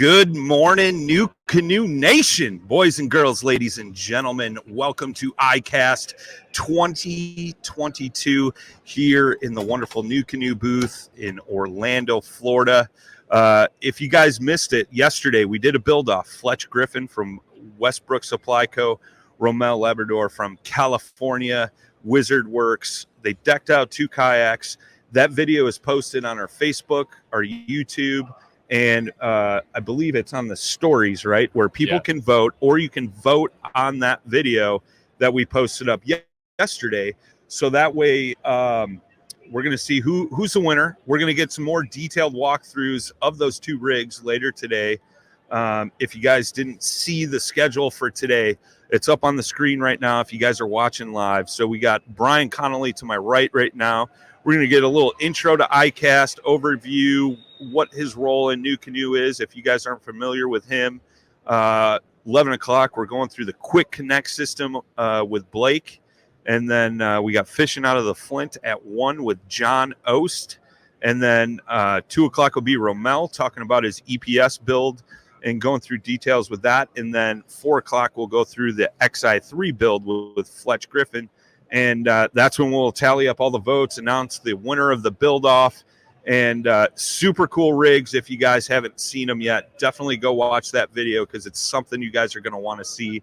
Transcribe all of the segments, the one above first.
Good morning, New Canoe Nation, boys and girls, ladies and gentlemen. Welcome to ICast 2022 here in the wonderful New Canoe booth in Orlando, Florida. If you guys missed it, yesterday we did a build-off. Fletch Griffin from Westbrook Supply Co., Romel Labrador from California, Wizard Works. They decked out 2 kayaks. That video is posted on our Facebook, our YouTube, and I believe it's on the stories, right, where people can vote, or you can vote on that video that we posted up yesterday. So that way we're going to see who's the winner. We're going to get some more detailed walkthroughs of those 2 rigs later today. If you guys didn't see the schedule for today, it's up on the screen right now if you guys are watching live. So we got Brian Connolly to my right now. We're going to get a little intro to ICast, overview, what his role in New Canoe is, if you guys aren't familiar with him. 11 o'clock, we're going through the Quick Connect system with Blake. And then we got Fishing Out of the Flint at 1 with John Ost. And then 2 o'clock will be Romel talking about his EPS build and going through details with that. And then 4 o'clock, we'll go through the Xi3 build with Fletch Griffin. And that's when we'll tally up all the votes, announce the winner of the build-off. And super cool rigs. If you guys haven't seen them yet, definitely go watch that video because it's something you guys are going to want to see.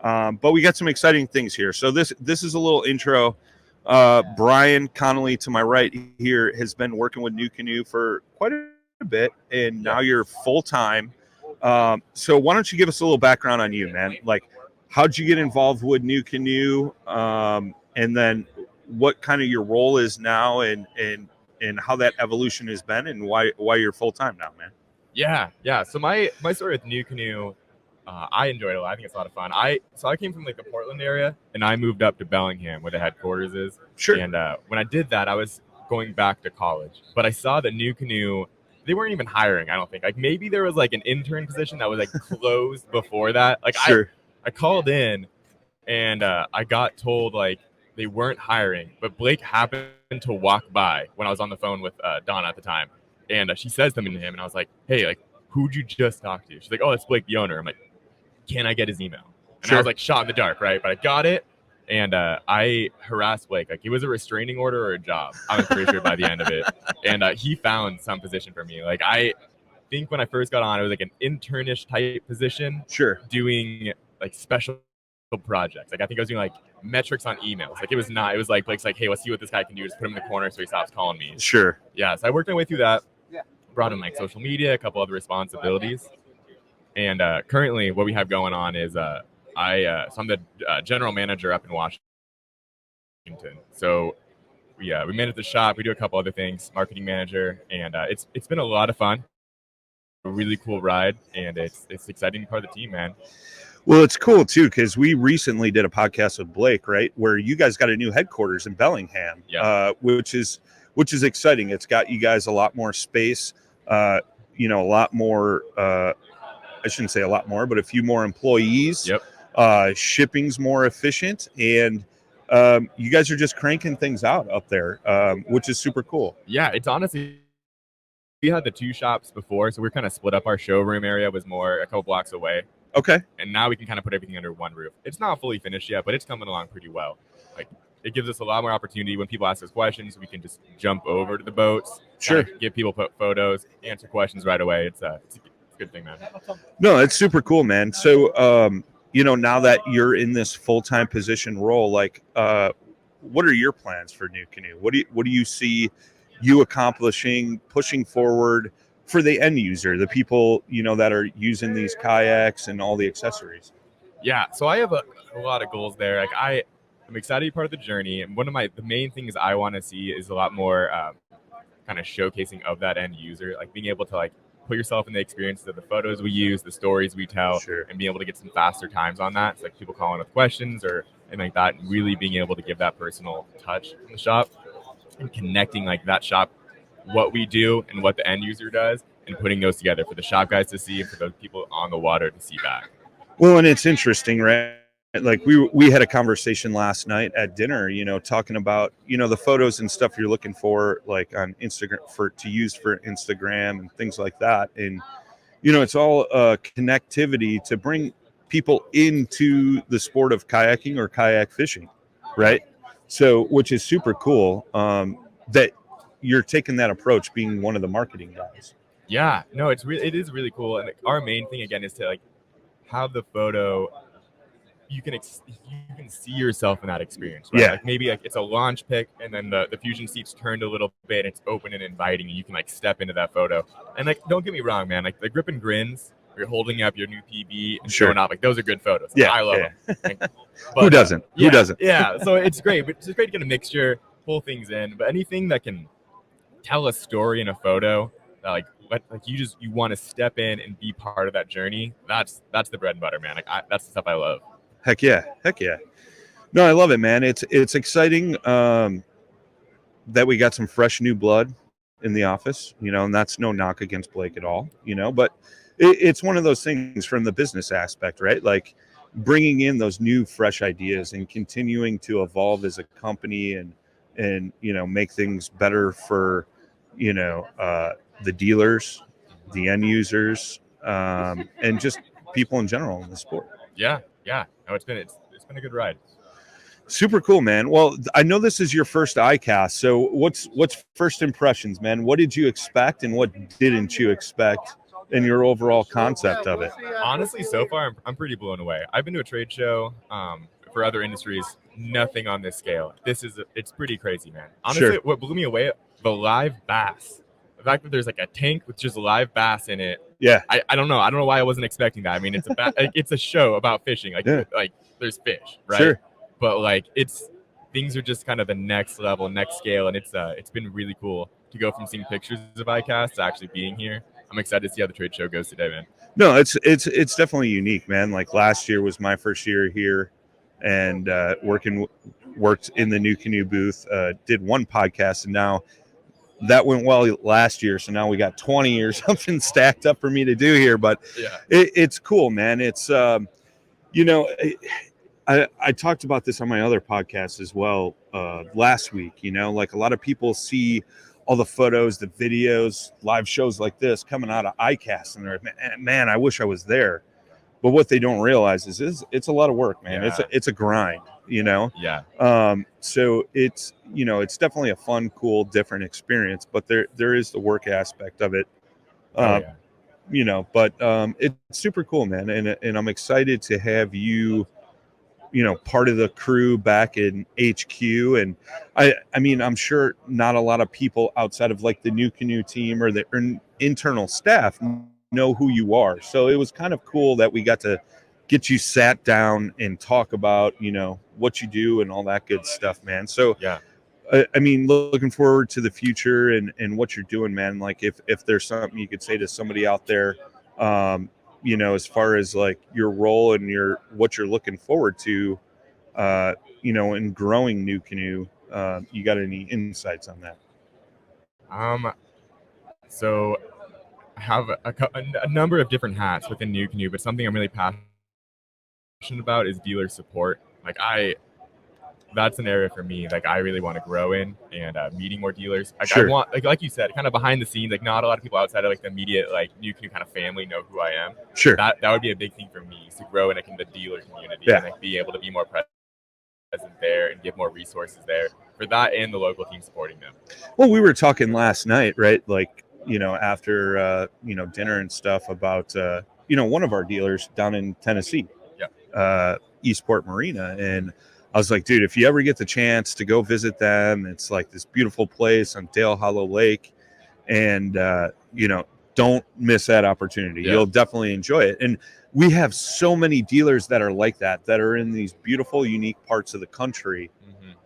But we got some exciting things here. So this is a little intro. Brian Connolly to my right here has been working with New Canoe for quite a bit, and now you're full-time. So why don't you give us a little background on you, man? Like, how'd you get involved with New Canoe? And then what kind of your role is now and how that evolution has been and why you're full-time now, man. Yeah. So my story with New Canoe, I enjoyed it a lot. I think it's a lot of fun. I came from like the Portland area and I moved up to Bellingham where the headquarters is. Sure. And when I did that, I was going back to college, but I saw that New Canoe, they weren't even hiring. I don't think, like, maybe there was like an intern position that was like closed before that. Like, sure. I called in and I got told like they weren't hiring, but Blake happened to walk by when I was on the phone with Donna at the time. And she said something to him and I was like, hey, like, who'd you just talk to? She's like, oh, it's Blake, the owner. I'm like, can I get his email? And I was like shot in the dark, right? But I got it. And I harassed Blake. Like, it was a restraining order or a job. I was pretty sure by the end of it. And he found some position for me. Like, I think when I first got on, it was like an internish type position. Sure. Doing like special projects. Like, I think I was doing like metrics on emails. Like, it was like Blake's like, hey, let's see what this guy can do. Just put him in the corner so he stops calling me. Sure. Yeah. So I worked my way through that. Brought in like social media, a couple other responsibilities. And currently what we have going on is so I'm the general manager up in Washington. So we manage the shop. We do a couple other things, marketing manager, and it's been a lot of fun. A really cool ride, and it's exciting to be part of the team, man. Well, it's cool too because we recently did a podcast with Blake, right, where you guys got a new headquarters in Bellingham, which is exciting. It's got you guys a lot more space, a lot more. I shouldn't say a lot more, but a few more employees. Yep. Shipping's more efficient, and you guys are just cranking things out up there, which is super cool. Yeah, it's honestly, we had the 2 shops before, so we're kind of split up. Our showroom area was more a couple blocks away. Okay. And now we can kind of put everything under one roof. It's not fully finished yet, but it's coming along pretty well. Like, it gives us a lot more opportunity when people ask us questions. We can just jump over to the boats. Sure. Give people photos, answer questions right away. It's a good thing, man. No, it's super cool, man. So, now that you're in this full-time position role, like, what are your plans for New Canoe? What do you see you accomplishing, pushing forward for the end user, the people, that are using these kayaks and all the accessories? Yeah. So I have a lot of goals there. Like, I'm excited to be part of the journey. And one of the main things I want to see is a lot more kind of showcasing of that end user, like being able to like put yourself in the experience of the photos we use, the stories we tell, and being able to get some faster times on that. So like people calling with questions or anything like that, and really being able to give that personal touch in the shop and connecting like that shop, what we do and what the end user does, and putting those together for the shop guys to see and for those people on the water to see back. Well, and it's interesting, right? Like we had a conversation last night at dinner, talking about, the photos and stuff you're looking for, like on Instagram to use for Instagram and things like that. And, it's all connectivity to bring people into the sport of kayaking or kayak fishing, right? So, which is super cool that you're taking that approach, being one of the marketing guys. Yeah, no, it is really cool. And our main thing again is to like have the photo. You can see yourself in that experience, right? Yeah. Like maybe like it's a launch pic, and then the fusion seat's turned a little bit, and it's open and inviting, and you can like step into that photo. And like, don't get me wrong, man. Like the grip and grins, you're holding up your new PB and showing off. Like those are good photos. Like, Yeah, I love them. Like, but, who doesn't? Who doesn't? Yeah. So it's great, but it's just great to get a mixture, pull things in. But anything that can tell a story in a photo, that like you want to step in and be part of that journey. That's the bread and butter, man. Like that's the stuff I love. Heck yeah. No, I love it, man. It's exciting that we got some fresh new blood in the office, and that's no knock against Blake at all, but it's one of those things from the business aspect, right? Like bringing in those new fresh ideas and continuing to evolve as a company and make things better for the dealers, the end users, and just people in general in the sport. Yeah. No, it's been a good ride. Super cool, man. Well, I know this is your first ICast, so what's first impressions, man? What did you expect, and what didn't you expect in your overall concept of it? Honestly, so far I'm pretty blown away. I've been to a trade show for other industries, nothing on this scale. It's pretty crazy, man. Honestly, What blew me away, the live bass. The fact that there's like a tank with just live bass in it. Yeah. I don't know. I don't know why I wasn't expecting that. I mean, it's a show about fishing. Like there's fish, right? Sure. But like things are just kind of the next level, next scale, and it's been really cool to go from seeing pictures of ICast to actually being here. I'm excited to see how the trade show goes today, man. No, it's definitely unique, man. Like last year was my first year here, and worked in the new Canoe booth. Did one podcast, and now that went well last year. So now we got 20 or something stacked up for me to do here. But it's cool, man. It's I talked about this on my other podcast as well last week. Like a lot of people see all the photos, the videos, live shows like this coming out of ICast, and they're like, man, I wish I was there. But what they don't realize is it's a lot of work, man. Yeah. It's a grind, Yeah. So it's it's definitely a fun, cool, different experience. But there is the work aspect of it. But it's super cool, man. And I'm excited to have you part of the crew back in HQ. And I mean, I'm sure not a lot of people outside of like the new Canoe team or the internal staff know who you are. So it was kind of cool that we got to get you sat down and talk about, what you do and all that good stuff, man. So yeah, I mean, looking forward to the future and what you're doing, man. Like if there's something you could say to somebody out there, as far as like your role and what you're looking forward to, in growing New Canoe, you got any insights on that? So I have a number of different hats within New Canoe, but something I'm really passionate about is dealer support. That's an area for me. Like I really want to grow in and meeting more dealers. I want, like you said, kind of behind the scenes. Like not a lot of people outside of like the immediate like New Canoe kind of family know who I am. Sure. That would be a big thing for me, is to grow in like in the dealer community and like be able to be more present there and give more resources there for that and the local team supporting them. Well, we were talking last night, right? Like after dinner and stuff about one of our dealers down in Tennessee, Eastport Marina, and I was like, dude, if you ever get the chance to go visit them, it's like this beautiful place on Dale Hollow Lake, and don't miss that opportunity. You'll definitely enjoy it. And we have so many dealers that are like that are in these beautiful, unique parts of the country.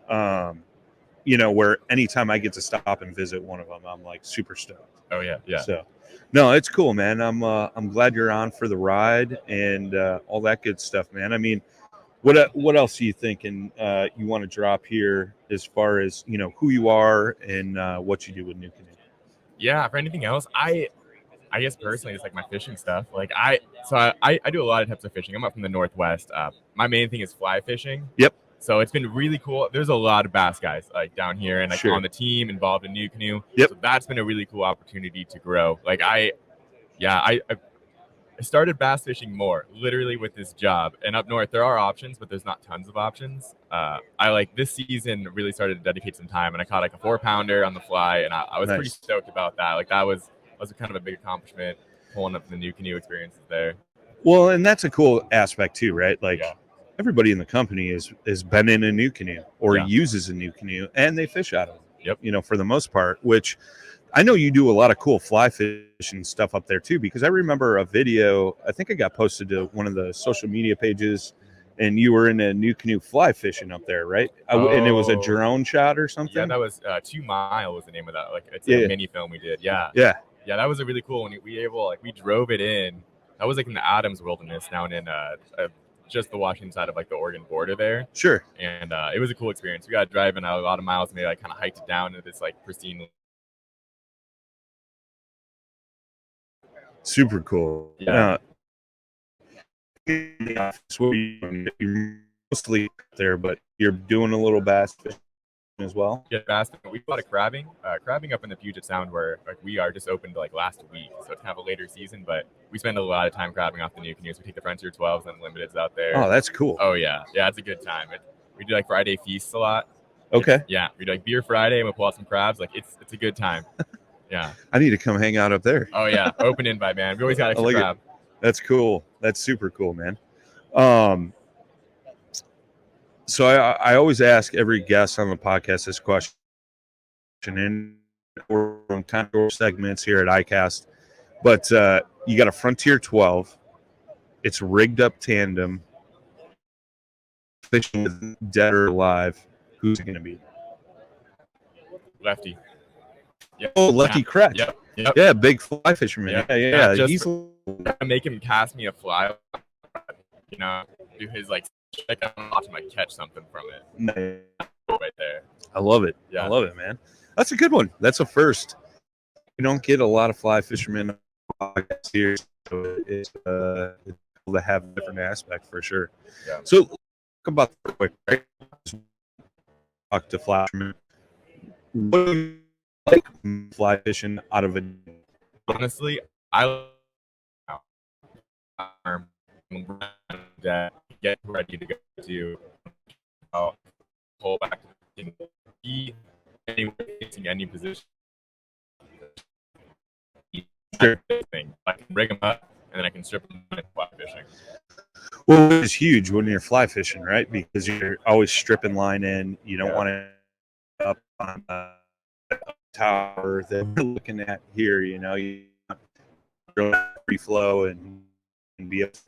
Where anytime I get to stop and visit one of them, I'm like super stoked. Oh yeah. So, no, it's cool, man. I'm glad you're on for the ride and all that good stuff, man. I mean, what else are you thinking you want to drop here as far as who you are and what you do with New Canoe? Yeah, for anything else, I guess personally it's like my fishing stuff. Like I do a lot of types of fishing. I'm up from the Northwest. My main thing is fly fishing. Yep. So it's been really cool. There's a lot of bass guys like down here and like on the team involved in New Canoe. Yep. So that's been a really cool opportunity to grow. Like started bass fishing more, literally with this job. And up north, there are options, but there's not tons of options. I like this season really started to dedicate some time, and I caught like a 4-pounder on the fly, and I was pretty stoked about that. Like that was kind of a big accomplishment, pulling up the new canoe experiences there. Well, and that's a cool aspect too, right? Like everybody in the company is been in a new canoe or uses a new canoe, and they fish out of it. Yep. You know, for the most part, which I know you do a lot of cool fly fishing stuff up there too, because I remember a video, I think it got posted to one of the social media pages, and you were in a new canoe fly fishing up there, right? And it was a drone shot or something? Yeah, that was 2 Mile was the name of that. Like it's a mini film we did. Yeah, that was a really cool one. We drove it in. That was like in the Adams Wilderness down in just the Washington side of like the Oregon border there. Sure. And it was a cool experience. We got driving a lot of miles, and they like kind of hiked it down into this like pristine. Super cool. Yeah. You're mostly there, but you're doing a little bass fishing as well. Yeah, bass. We got a crabbing up in the Puget Sound, where like we are just opened like last week, so it's kind of a later season. But we spend a lot of time crabbing off the new canoes. We take the Frontier 12s and limiteds out there. Oh, that's cool. Oh yeah, it's a good time. We do like Friday feasts a lot. Okay. We do like beer Friday, and we'll pull out some crabs. Like it's a good time. Yeah. I need to come hang out up there. Oh yeah, open invite, man. We always got extra crab. That's cool. That's super cool, man. So I always ask every guest on the podcast this question, and we're on kind of segments here at ICast. But you got a Frontier 12. It's rigged up tandem, fishing with dead or alive. Who's it going to be? Lefty. Yep. Oh, Lefty Kretsch. Yep. Yeah, big fly fisherman. Yeah. He's make him cast me a fly. You know, do his like check out and watch him like catch something from it. Right there. I love it. Yeah. I love it, man. That's a good one. That's a first. We don't get a lot of fly fishermen here, so it's cool to have a different aspect for sure. Yeah. So talk about that quick, right? Talk to fly fishermen. What do you like fly fishing out of it? Honestly, I get ready to go to pull back to any position. Sure. I can rig them up, and then I can strip them and fly fishing. Well, it's huge when you're fly fishing, right? Because you're always stripping line in. You don't want to up on a tower that we're looking at here. You know, you free flow and be able to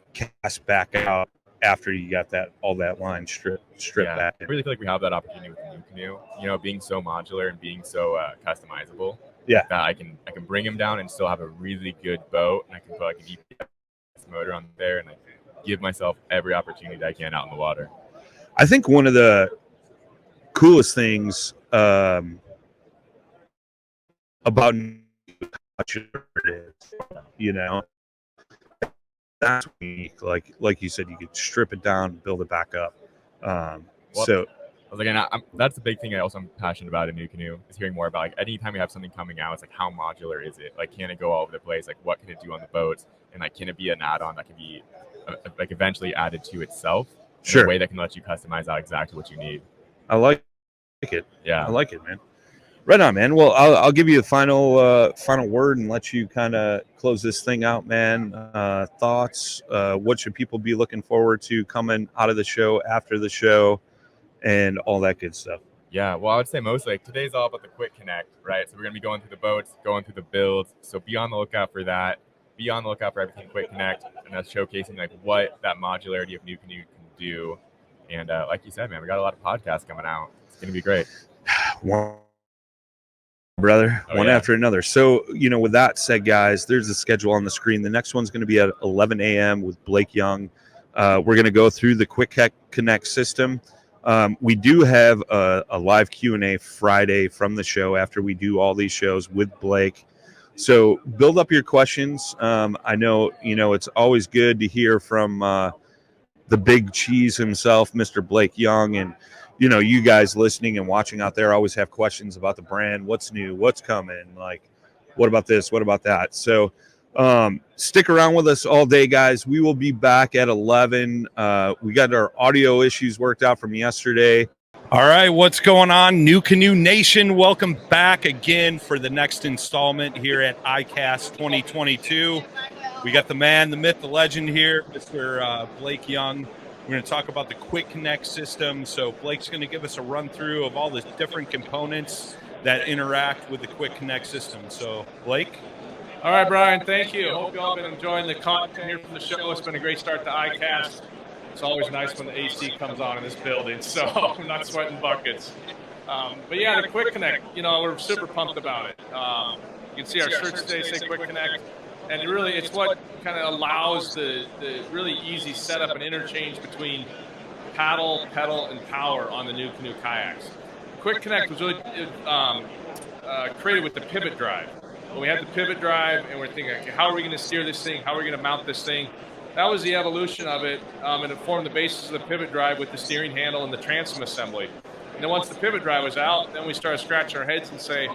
cast back out after you got all that line stripped back. I really feel like we have that opportunity with the new canoe. You know, being so modular and being so customizable. Yeah, that I can bring him down and still have a really good boat, and I can put like an EPS motor on there, and I give myself every opportunity that I can out in the water. I think one of the coolest things about you know, that's unique. Like you said, you could strip it down, build it back up. That's the big thing I'm passionate about in new canoe is hearing more about like anytime you have something coming out, it's like how modular is it? Like, can it go all over the place? Like, what can it do on the boats? And like, can it be an add-on that can be like eventually added to itself in a way that can let you customize out exactly what you need? I like it. Yeah, I like it, man. Right on, man. Well, I'll give you the final word and let you kind of close this thing out, man. Thoughts? What should people be looking forward to coming out of the show, after the show, and all that good stuff? Yeah, well, I would say mostly like today's all about the quick connect, right? So we're gonna be going through the boats, going through the builds. So be on the lookout for that. Be on the lookout for everything quick connect, and that's showcasing like what that modularity of new canoe can do. And like you said, man, we got a lot of podcasts coming out. It's gonna be great. One after another. So, you know, with that said, guys, there's the schedule on the screen. The next one's going to be at 11 a.m. with Blake Young. We're going to go through the Quick Connect system. We do have a live Q&A Friday from the show after we do all these shows with Blake. So build up your questions. I know, you know, it's always good to hear from the big cheese himself, Mr. Blake Young, and you know, you guys listening and watching out there always have questions about the brand. What's new? What's coming? Like, what about this? What about that? So Stick around with us all day, guys. We will be back at 11. We got our audio issues worked out from yesterday. All right, what's going on, New Canoe Nation? Welcome back again for the next installment here at ICast 2022. We got the man, the myth, the legend here, Mr. Blake Young. We're going to talk about the Quick Connect system. So Blake's going to give us a run through of all the different components that interact with the Quick Connect system. So Blake? All right, Brian, thank you. Hope you all been enjoying the content here from the show. It's been a great start to ICast. It's always nice when the AC comes on in this building, so I'm not sweating buckets. But yeah, the Quick Connect, we're super pumped about it. You can see our shirts today say Quick Connect, and really it's what kind of allows the really easy setup and interchange between paddle, pedal, and power on the new canoe kayaks. Quick Connect was really created with the pivot drive. When we had the pivot drive and we're thinking, okay, how are we going to steer this thing? How are we going to mount this thing? That was the evolution of it, and it formed the basis of the pivot drive with the steering handle and the transom assembly. And then once the pivot drive was out, then we started scratching our heads and say,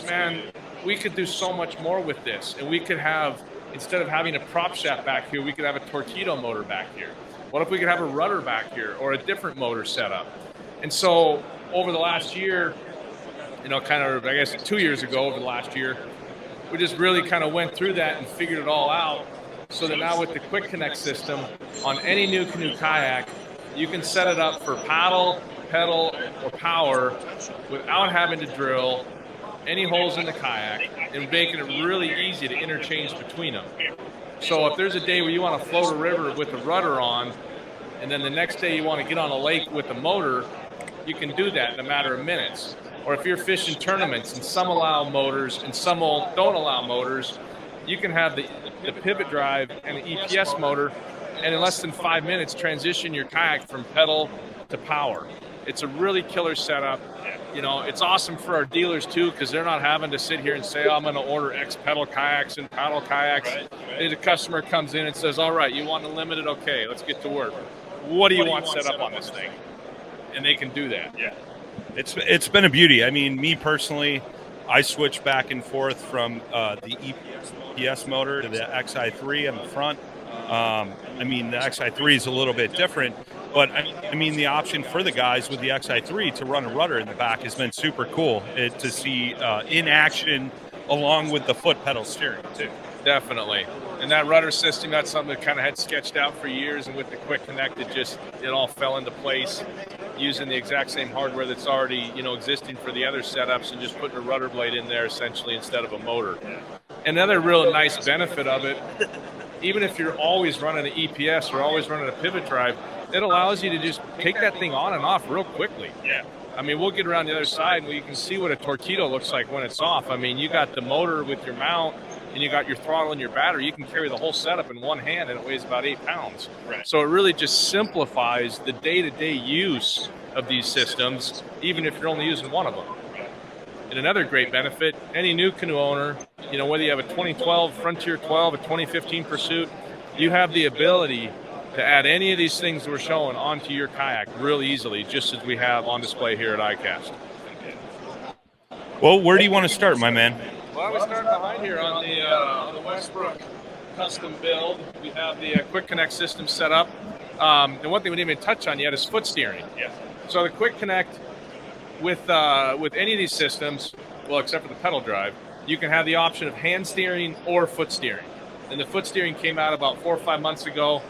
man, we could do so much more with this. And we could have, instead of having a prop shaft back here, we could have a torpedo motor back here. What if we could have a rudder back here or a different motor setup? And so over the last year, kind of, I guess 2 years ago, over the last year, we just really kind of went through that and figured it all out. So that now with the Quick Connect system, on any new canoe kayak, you can set it up for paddle, pedal, or power without having to drill any holes in the kayak and making it really easy to interchange between them. So if there's a day where you want to float a river with the rudder on, and then the next day you want to get on a lake with the motor, you can do that in a matter of minutes. Or if you're fishing tournaments and some allow motors and some don't allow motors, you can have the pivot drive and the EPS motor, and in less than 5 minutes transition your kayak from pedal to power. It's a really killer setup. It's awesome for our dealers too, because they're not having to sit here and say, I'm going to order X pedal kayaks and paddle kayaks. Right. The customer comes in and says, all right, you want a limited? Okay, let's get to work. What do you want set up on this thing? And they can do that. Yeah. It's been a beauty. I mean, me personally, I switch back and forth from the EPS motor to the Xi3 on the front. The Xi3 is a little bit different, but the option for the guys with the Xi3 to run a rudder in the back has been super cool to see in action along with the foot pedal steering too. Definitely. And that rudder system, that's something that kind of had sketched out for years, and with the Quick Connect, it all fell into place using the exact same hardware that's already, existing for the other setups, and just putting a rudder blade in there essentially instead of a motor. Another real nice benefit of it, even if you're always running an EPS or always running a pivot drive, it allows you to just take that thing on and off real quickly. Yeah. We'll get around the other side and you can see what a torpedo looks like when it's off. You got the motor with your mount, and you got your throttle and your battery. You can carry the whole setup in one hand, and it weighs about 8 pounds. Right. So it really just simplifies the day-to-day use of these systems, even if you're only using one of them. And another great benefit, any new canoe owner, whether you have a 2012 Frontier 12, a 2015 Pursuit, you have the ability to add any of these things that we're showing onto your kayak really easily, just as we have on display here at ICast. Well, where do you want to start, my man? Well, we start behind here on the Westbrook custom build. We have the Quick Connect system set up. And one thing we didn't even touch on yet is foot steering. Yeah. So the Quick Connect with any of these systems, well, except for the pedal drive, you can have the option of hand steering or foot steering. And the foot steering came out about 4 or 5 months ago.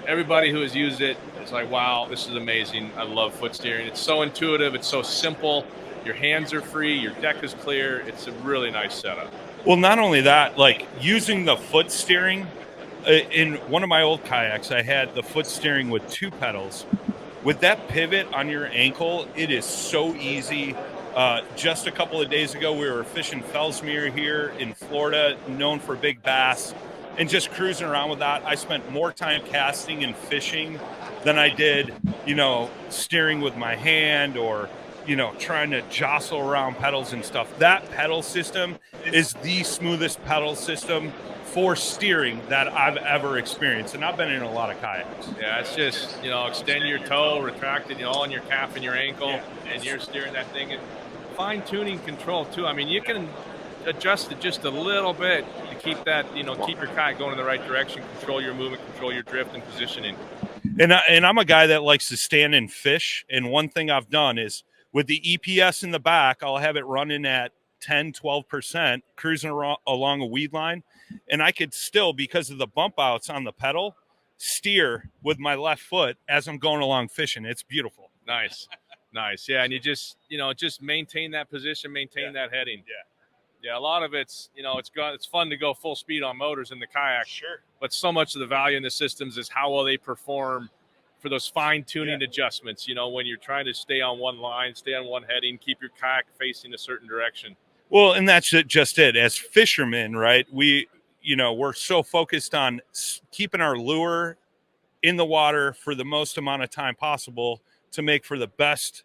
Everybody who has used it is like, wow, this is amazing. I love foot steering. It's so intuitive. It's so simple. Your hands are free. Your deck is clear. It's a really nice setup. Well, not only that, like using the foot steering, in one of my old kayaks, I had the foot steering with 2 pedals. With that pivot on your ankle, it is so easy. Just a couple of days ago, we were fishing Fellsmere here in Florida, known for big bass, and just cruising around with that. I spent more time casting and fishing than I did, steering with my hand or trying to jostle around pedals and stuff. That pedal system is the smoothest pedal system for steering that I've ever experienced. And I've been in a lot of kayaks. Yeah, it's just, extend your toe, retract it, on your calf and your ankle, and you're steering that thing. And fine-tuning control, too. You can adjust it just a little bit to keep that, keep your kayak going in the right direction, control your movement, control your drift and positioning. And I'm a guy that likes to stand and fish. And one thing I've done is with the EPS in the back, I'll have it running at 10, 12%, cruising along a weed line. And I could still, because of the bump outs on the pedal, steer with my left foot as I'm going along fishing. It's beautiful. Nice. Yeah. And you just maintain that position, maintain that heading. Yeah. A lot of it's fun to go full speed on motors in the kayak. Sure. But so much of the value in the systems is how well they perform for those fine tuning adjustments, when you're trying to stay on one line, stay on one heading, keep your kayak facing a certain direction. Well, and that's just it. As fishermen, right? We're so focused on keeping our lure in the water for the most amount of time possible to make for the best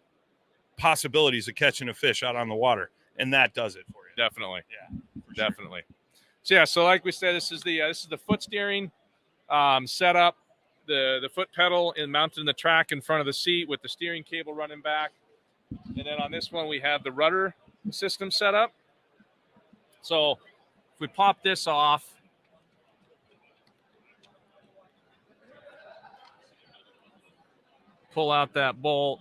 possibilities of catching a fish out on the water. And that does it for you. Definitely. Yeah, definitely. Sure. So like we said, this is the foot steering setup, the foot pedal mounted in the track in front of the seat with the steering cable running back. And then on this one, we have the rudder system set up. So if we pop this off, pull out that bolt,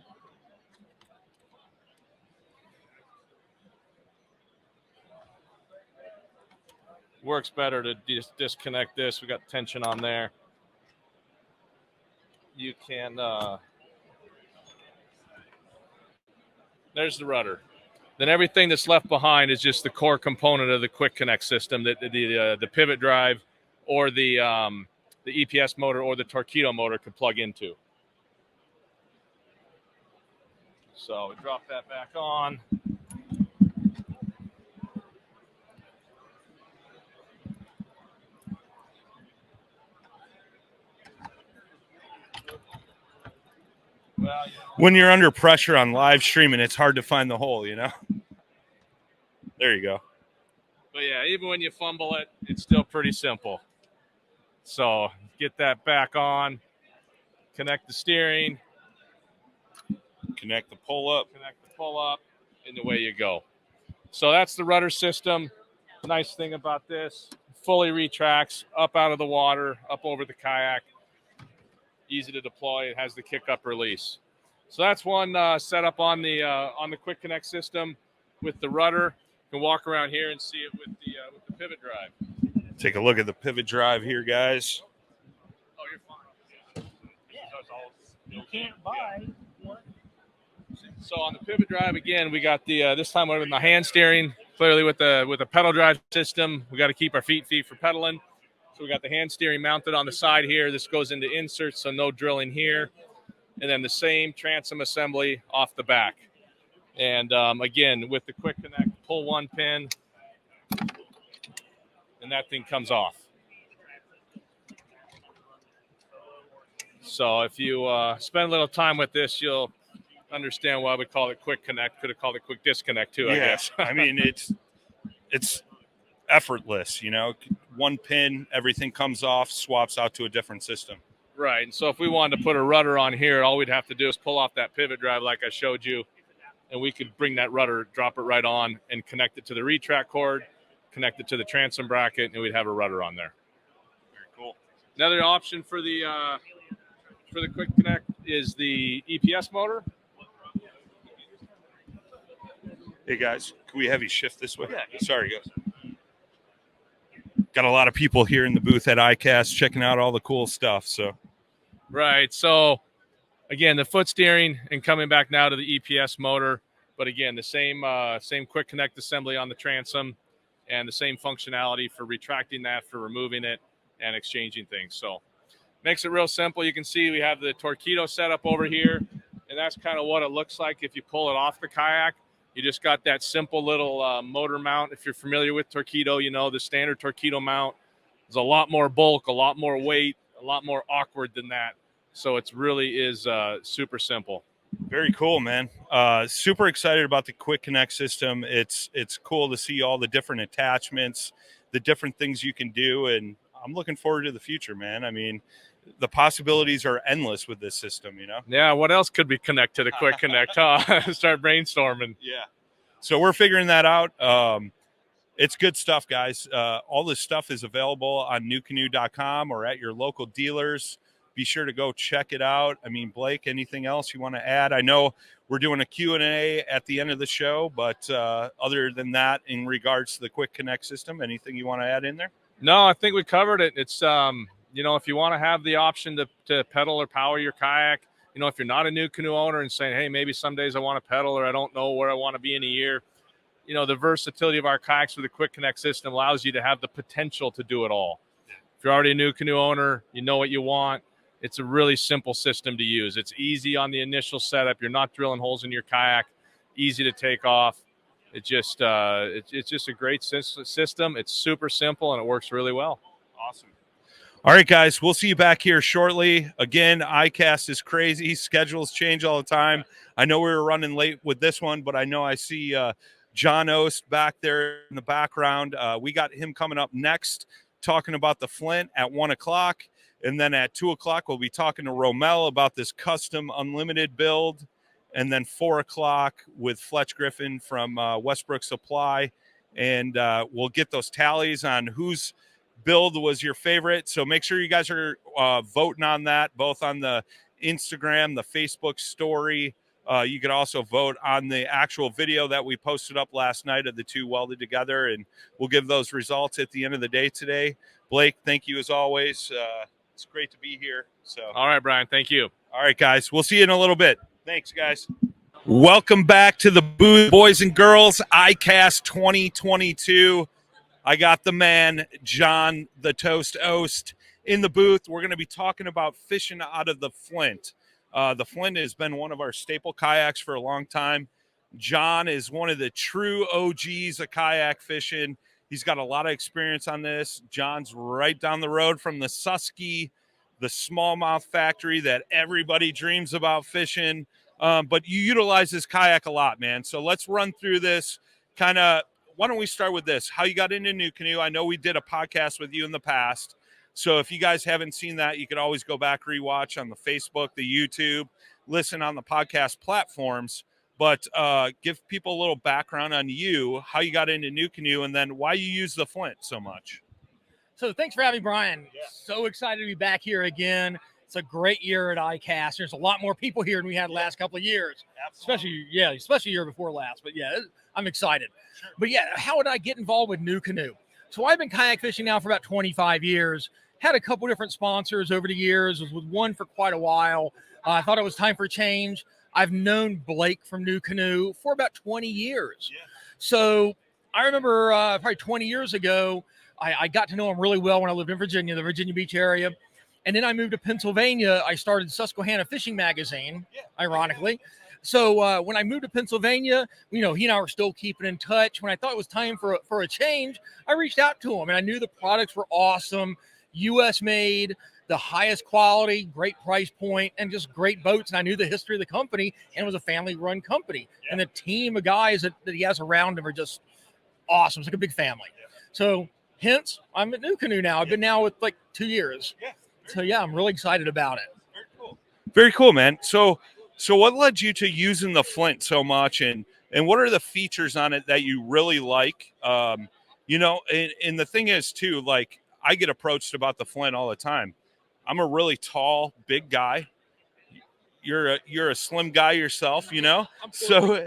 works better to disconnect this. We got tension on there. You can, there's the rudder. Then everything that's left behind is just the core component of the quick connect system, the pivot drive or the EPS motor or the torpedo motor could plug into. So we drop that back on. When you're under pressure on live streaming, it's hard to find the hole, There you go. But yeah, even when you fumble it, it's still pretty simple. So get that back on, connect the steering, connect the pull up, and away you go. So that's the rudder system. Nice thing about this, fully retracts up out of the water, up over the kayak. Easy to deploy. It has the kick up release. So that's one setup on the quick connect system with the rudder. You can walk around here and see it with the pivot drive. Take a look at the pivot drive here, guys. Oh, you're fine. You can't buy one. So on the pivot drive again, we got the this time we're with the hand steering. Clearly with the pedal drive system, we got to keep our feet for pedaling. So we got the hand steering mounted on the side here. This goes into inserts, so no drilling here. And then the same transom assembly off the back. And again, with the quick connect, pull one pin, and that thing comes off. So if you spend a little time with this, you'll understand why we call it quick connect. Could have called it quick disconnect too, I guess. I mean, it's effortless, one pin, everything comes off, swaps out to a different system. Right. And so if we wanted to put a rudder on here, all we'd have to do is pull off that pivot drive like I showed you, and we could bring that rudder, drop it right on, and connect it to the retract cord, connect it to the transom bracket, and we'd have a rudder on there. Very cool. Another option for the quick connect is the EPS motor. Hey guys, can we have you shift this way? Yeah. Sorry guys. Got a lot of people here in the booth at ICast checking out all the cool stuff. So, right. So, again, the foot steering and coming back now to the EPS motor, but again, the same quick connect assembly on the transom, and the same functionality for retracting that, for removing it, and exchanging things. So, makes it real simple. You can see we have the torpedo setup over here, and that's kind of what it looks like if you pull it off the kayak. You just got that simple little motor mount. If you're familiar with torpedo, the standard torpedo mount is a lot more bulk, a lot more weight, a lot more awkward than that. So it really is super simple. Very cool, man. Super excited about the quick connect system. It's cool to see all the different attachments, the different things you can do, and I'm looking forward to the future, man. I mean, the possibilities are endless with this system, Yeah, what else could we connect to the quick connect, huh? Start brainstorming. Yeah. So we're figuring that out. It's good stuff, guys. All this stuff is available on newcanoe.com or at your local dealers. Be sure to go check it out. I mean, Blake, anything else you want to add? I know we're doing a Q&A at the end of the show, but other than that, in regards to the Quick Connect system, anything you want to add in there? No, I think we covered it. It's, if you want to have the option to pedal or power your kayak, if you're not a new canoe owner and saying, hey, maybe some days I want to pedal or I don't know where I want to be in a year, the versatility of our kayaks with the Quick Connect system allows you to have the potential to do it all. If you're already a new canoe owner, you know what you want. It's a really simple system to use. It's easy on the initial setup. You're not drilling holes in your kayak. Easy to take off. It's just a great system. It's super simple and it works really well. Awesome. All right, guys, we'll see you back here shortly. Again, ICast is crazy. Schedules change all the time. I know we were running late with this one, but I know I see John Ost back there in the background. We got him coming up next, talking about the Flint at 1 o'clock. And then at 2 o'clock, we'll be talking to Romel about this custom unlimited build. And then 4 o'clock with Fletch Griffin from Westbrook Supply. And we'll get those tallies on whose build was your favorite. So make sure you guys are voting on that, both on the Instagram, the Facebook story. You could also vote on the actual video that we posted up last night of the two welded together. And we'll give those results at the end of the day today. Blake, thank you as always. It's great to be here. So, all right, Brian, thank you. All right, guys, we'll see you in a little bit. Thanks, guys. Welcome back to the booth, boys and girls. ICast 2022. I got the man, John the Toast Ost, in the booth. We're going to be talking about fishing out of the Flint. The Flint has been one of our staple kayaks for a long time. John is one of the true OGs of kayak fishing. He's got a lot of experience on this. John's right down the road from the Susky, the smallmouth factory that everybody dreams about fishing. But you utilize this kayak a lot, man. So let's run through this kind of. Why don't we start with this? How you got into New Canoe? I know we did a podcast with you in the past. So if you guys haven't seen that, you could always go back, rewatch on the Facebook, the YouTube, listen on the podcast platforms. But give people a little background on you, how you got into New Canoe, and then why you use the Flint so much. So thanks for having me, Brian. Yeah. So excited to be back here again. It's a great year at ICast. There's a lot more people here than we had the last couple of years. Absolutely. Especially year before last. But yeah, I'm excited. Sure. But yeah, how would I get involved with New Canoe? So I've been kayak fishing now for about 25 years. Had a couple different sponsors over the years. Was with one for quite a while. I thought it was time for a change. I've known Blake from New Canoe for about 20 years. Yeah. So I remember probably 20 years ago, I got to know him really well when I lived in Virginia, the Virginia Beach area. And then I moved to Pennsylvania. I started Susquehanna Fishing Magazine, ironically. So when I moved to Pennsylvania, he and I were still keeping in touch. When I thought it was time for a change, I reached out to him. And I knew the products were awesome, U.S. made, the highest quality, great price point, and just great boats. And I knew the history of the company, and it was a family-run company. Yeah. And the team of guys that he has around him are just awesome. It's like a big family. Yeah. So hence, I'm at New Canoe now. I've been now with like 2 years. Yeah. So yeah, I'm really excited about it. Very cool. Very cool, man. So what led you to using the Flint so much, and what are the features on it that you really like? And the thing is too, like I get approached about the Flint all the time. I'm a really tall, big guy. You're a slim guy yourself, So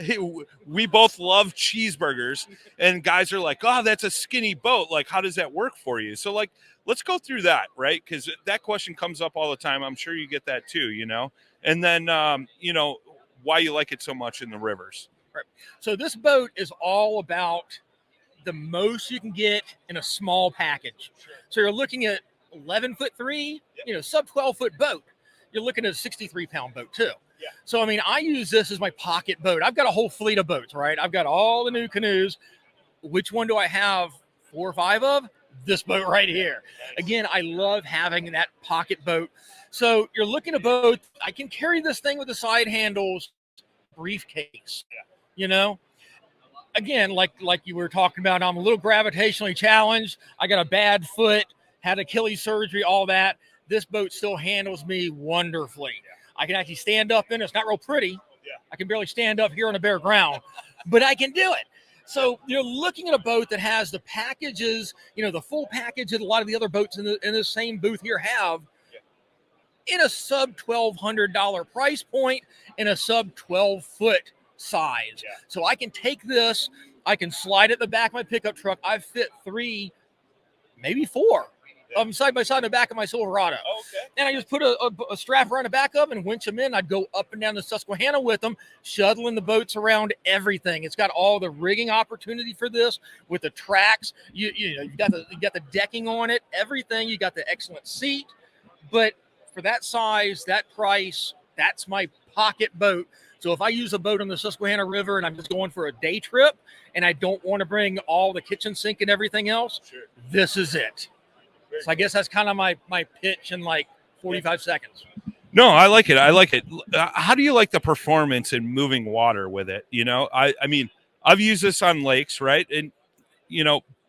we both love cheeseburgers, and guys are like, "Oh, that's a skinny boat. Like, how does that work for you?" So, like, let's go through that, right? Because that question comes up all the time. I'm sure you get that too, And then, why you like it so much in the rivers. Right. So this boat is all about the most you can get in a small package. Sure. So you're looking at 11'3", sub 12-foot boat. You're looking at a 63-pound boat too. Yeah. So, I use this as my pocket boat. I've got a whole fleet of boats, right? I've got all the New Canoes. Which one do I have 4 or 5 of? This boat right here. Nice. Again, I love having that pocket boat. So you're looking at a boat. I can carry this thing with the side handles, briefcase, Again, like you were talking about, I'm a little gravitationally challenged. I got a bad foot, had Achilles surgery, all that. This boat still handles me wonderfully. Yeah. I can actually stand up in it. It's not real pretty. Yeah. I can barely stand up here on the bare ground, but I can do it. So you're looking at a boat that has the packages, the full package that a lot of the other boats in the same booth here have, in a sub $1,200 price point, in a sub 12-foot size. Yeah. So I can take this, I can slide it in the back of my pickup truck. I've fit 3, maybe 4 side by side in the back of my Silverado. Oh, okay. And I just put a strap around the back of them and winch them in. I'd go up and down the Susquehanna with them, shuttling the boats around, everything. It's got all the rigging opportunity for this with the tracks. You got the decking on it, everything. You got the excellent seat. But for that size, that price, that's my pocket boat. So if I use a boat on the Susquehanna River and I'm just going for a day trip and I don't want to bring all the kitchen sink and everything else, this is it. So I guess that's kind of my pitch in like 45 seconds. No, I like it. How do you like the performance in moving water with it? I mean, I've used this on lakes, right? And,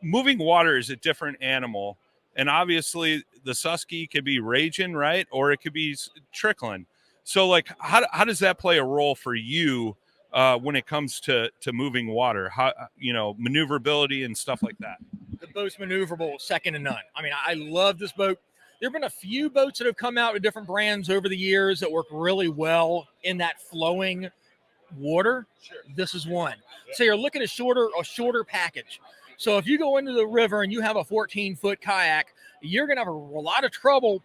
moving water is a different animal. And obviously the Susky could be raging, right? Or it could be trickling. So like, how does that play a role for you when it comes to moving water? How, maneuverability and stuff like that? The boat's maneuverable, second to none. I mean, I love this boat. There have been a few boats that have come out with different brands over the years that work really well in that flowing water. Sure. This is one. Yeah. So you're looking at a shorter package. So if you go into the river and you have a 14-foot kayak, you're going to have a lot of trouble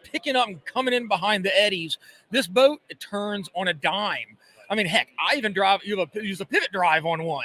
picking up and coming in behind the eddies. This boat, it turns on a dime. I mean, heck, I even use a pivot drive on one.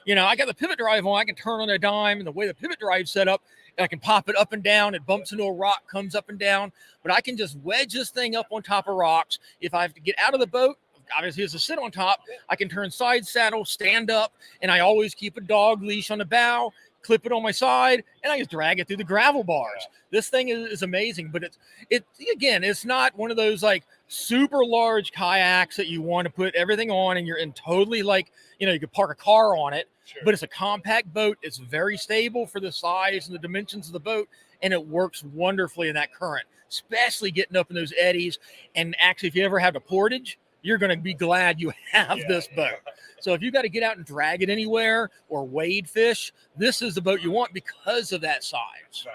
Yeah. I got the pivot drive on. I can turn on a dime, and the way the pivot drive's set up, I can pop it up and down. It bumps into a rock, comes up and down. But I can just wedge this thing up on top of rocks. If I have to get out of the boat, obviously it's to sit on top, I can turn side saddle, stand up, and I always keep a dog leash on the bow, clip it on my side, and I just drag it through the gravel bars. This thing is amazing, but it's not one of those like super large kayaks that you want to put everything on and you're in totally like, you could park a car on it, but it's a compact boat. It's very stable for the size and the dimensions of the boat, and it works wonderfully in that current, especially getting up in those eddies. And actually, if you ever have a portage, you're going to be glad you have this boat. So if you got to get out and drag it anywhere or wade fish, this is the boat you want because of that size.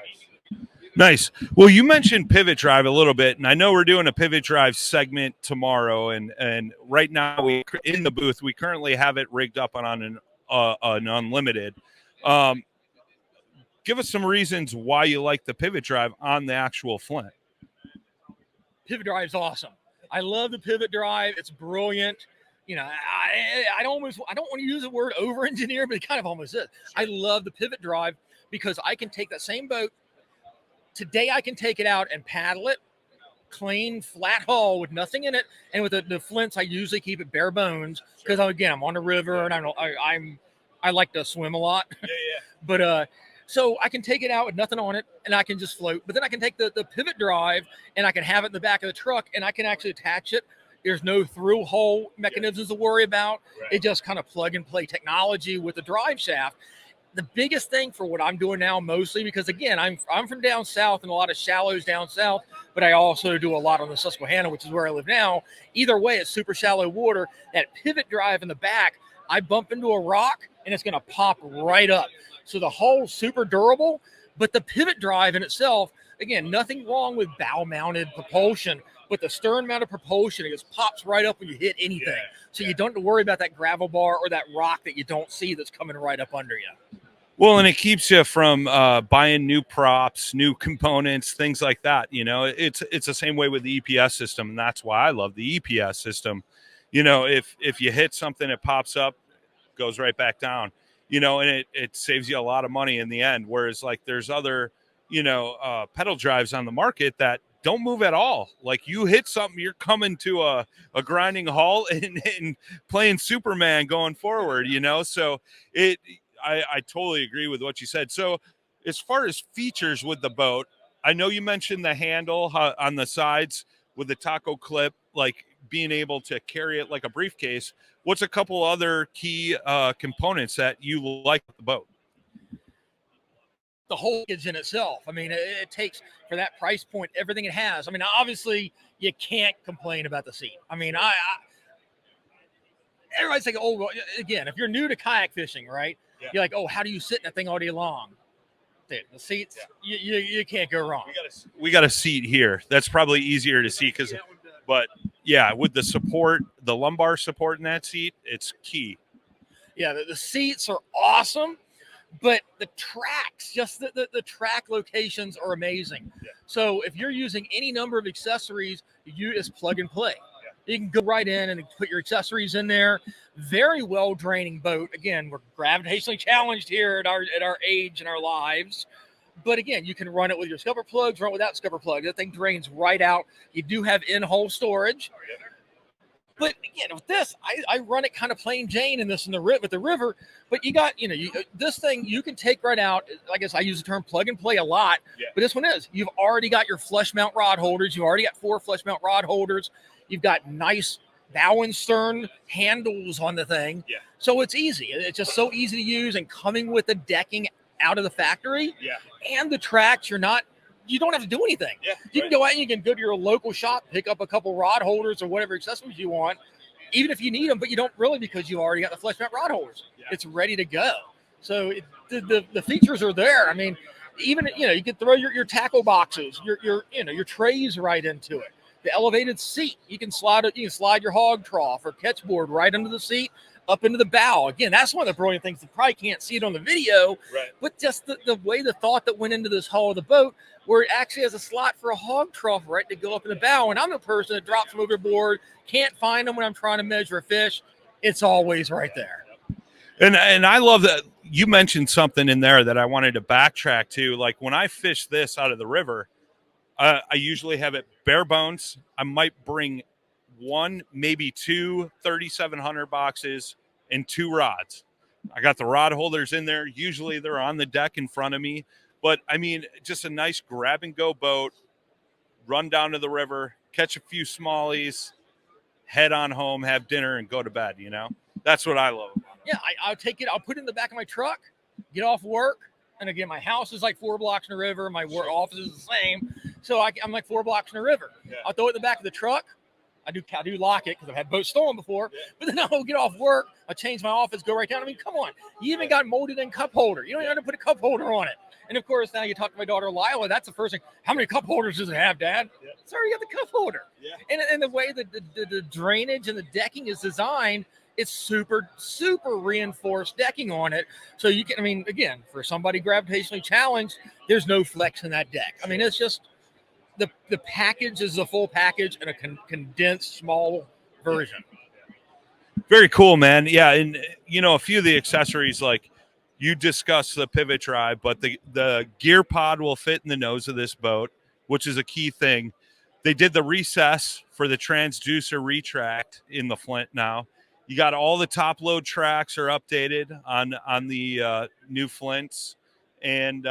Nice. Well, you mentioned pivot drive a little bit, and I know we're doing a pivot drive segment tomorrow. And right now, in the booth, we currently have it rigged up on an unlimited. Give us some reasons why you like the pivot drive on the actual Flint. Pivot drive is awesome. I love the pivot drive. It's brilliant. I don't want to use the word over-engineer, but it kind of almost is. Sure. I love the pivot drive because I can take that same boat. Today I can take it out and paddle it, clean, flat hull with nothing in it. And with the Flints, I usually keep it bare bones because, I'm on the river and I like to swim a lot. Yeah. But so I can take it out with nothing on it and I can just float. But then I can take the pivot drive and I can have it in the back of the truck and I can actually attach it. There's no through hole mechanisms to worry about. Right. It just kind of plug and play technology with the drive shaft. The biggest thing for what I'm doing now, mostly because again, I'm from down south and a lot of shallows down south, but I also do a lot on the Susquehanna, which is where I live now. Either way, it's super shallow water. That pivot drive in the back, I bump into a rock and it's going to pop right up. So the hull's super durable, but the pivot drive in itself, again, nothing wrong with bow-mounted propulsion, but the stern-mounted propulsion, it just pops right up when you hit anything. So you don't have to worry about that gravel bar or that rock that you don't see that's coming right up under you. Well, and it keeps you from buying new props, new components, things like that. It's the same way with the EPS system, and that's why I love the EPS system. If you hit something, it pops up, goes right back down. And it saves you a lot of money in the end. Whereas like there's other, pedal drives on the market that don't move at all. Like you hit something, you're coming to a grinding halt and playing Superman going forward, So I totally agree with what you said. So as far as features with the boat, I know you mentioned the handle on the sides with the taco clip, like being able to carry it like a briefcase. What's a couple other key components that you like with the boat? The whole is in itself. I mean, it takes, for that price point, everything it has. I mean, obviously, you can't complain about the seat. I mean, everybody's like, oh, well, again, if you're new to kayak fishing, right? Yeah. You're like, oh, how do you sit in that thing all day long? Dude, the seats, you can't go wrong. We got a seat here. That's probably easier to see but yeah, with the support, the lumbar support in that seat, it's key. Yeah, the seats are awesome, but the tracks, just the track locations are amazing. Yeah. So if you're using any number of accessories, you just plug and play. Yeah. You can go right in and put your accessories in there. Very well draining boat. Again, we're gravitationally challenged here at our age and our lives. But again, you can run it with your scupper plugs, run it without scupper plugs. That thing drains right out. You do have in-hole storage. But again, with this, I run it kind of plain Jane in with the river. But you got, this thing you can take right out. I guess I use the term plug and play a lot. Yeah. But this one is. You've already got your flush mount rod holders. You've already got 4 flush mount rod holders. You've got nice bow and stern handles on the thing. Yeah. So it's easy. It's just so easy to use, and coming with the decking out of the factory. Yeah. And the tracks, you don't have to do anything. Yeah, you can go out and you can go to your local shop, pick up a couple rod holders or whatever accessories you want, even if you need them, but you don't really, because you already got the flush mount rod holders. Yeah. It's ready to go. So the features are there. I mean, even, you can throw your tackle boxes, your trays right into it. The elevated seat, you can slide your hog trough or catch board right under the seat, up into the bow. Again, that's one of the brilliant things. You probably can't see it on the video, right? But just the way the thought that went into this hull of the boat, where it actually has a slot for a hog trough right to go up in the bow. And I'm the person that drops them overboard, can't find them when I'm trying to measure a fish. It's always right there. And I love that you mentioned something in there that I wanted to backtrack to. Like when I fish this out of the river, I usually have it bare bones. I might bring 1, maybe 2 3,700 boxes and 2 rods. I got the rod holders in there. Usually they're on the deck in front of me. But, I mean, just a nice grab-and-go boat, run down to the river, catch a few smallies, head on home, have dinner, and go to bed, That's what I love. Yeah, I'll take it. I'll put it in the back of my truck, get off work. And, again, my house is like 4 blocks in the river. My work office is the same. So I'm like 4 blocks in the river. Yeah. I'll throw it in the back of the truck. I do lock it because I've had boats stolen before. Yeah. But then I'll get off work. I'll change my office, go right down. I mean, come on. You even got molded in cup holder. You don't even have to put a cup holder on it. And, of course, now you talk to my daughter, Lila. That's the first thing. How many cup holders does it have, Dad? Yeah. It's already got the cup holder. Yeah. And the way that the drainage and the decking is designed, it's super, super reinforced decking on it. So you can, again, for somebody gravitationally challenged, there's no flex in that deck. It's just the package is a full package and a condensed small version. Very cool, man. Yeah, and, a few of the accessories, like you discussed the pivot drive, but the gear pod will fit in the nose of this boat, which is a key thing. They did the recess for the transducer retract in the Flint now. You got all the top load tracks are updated on the new Flints, and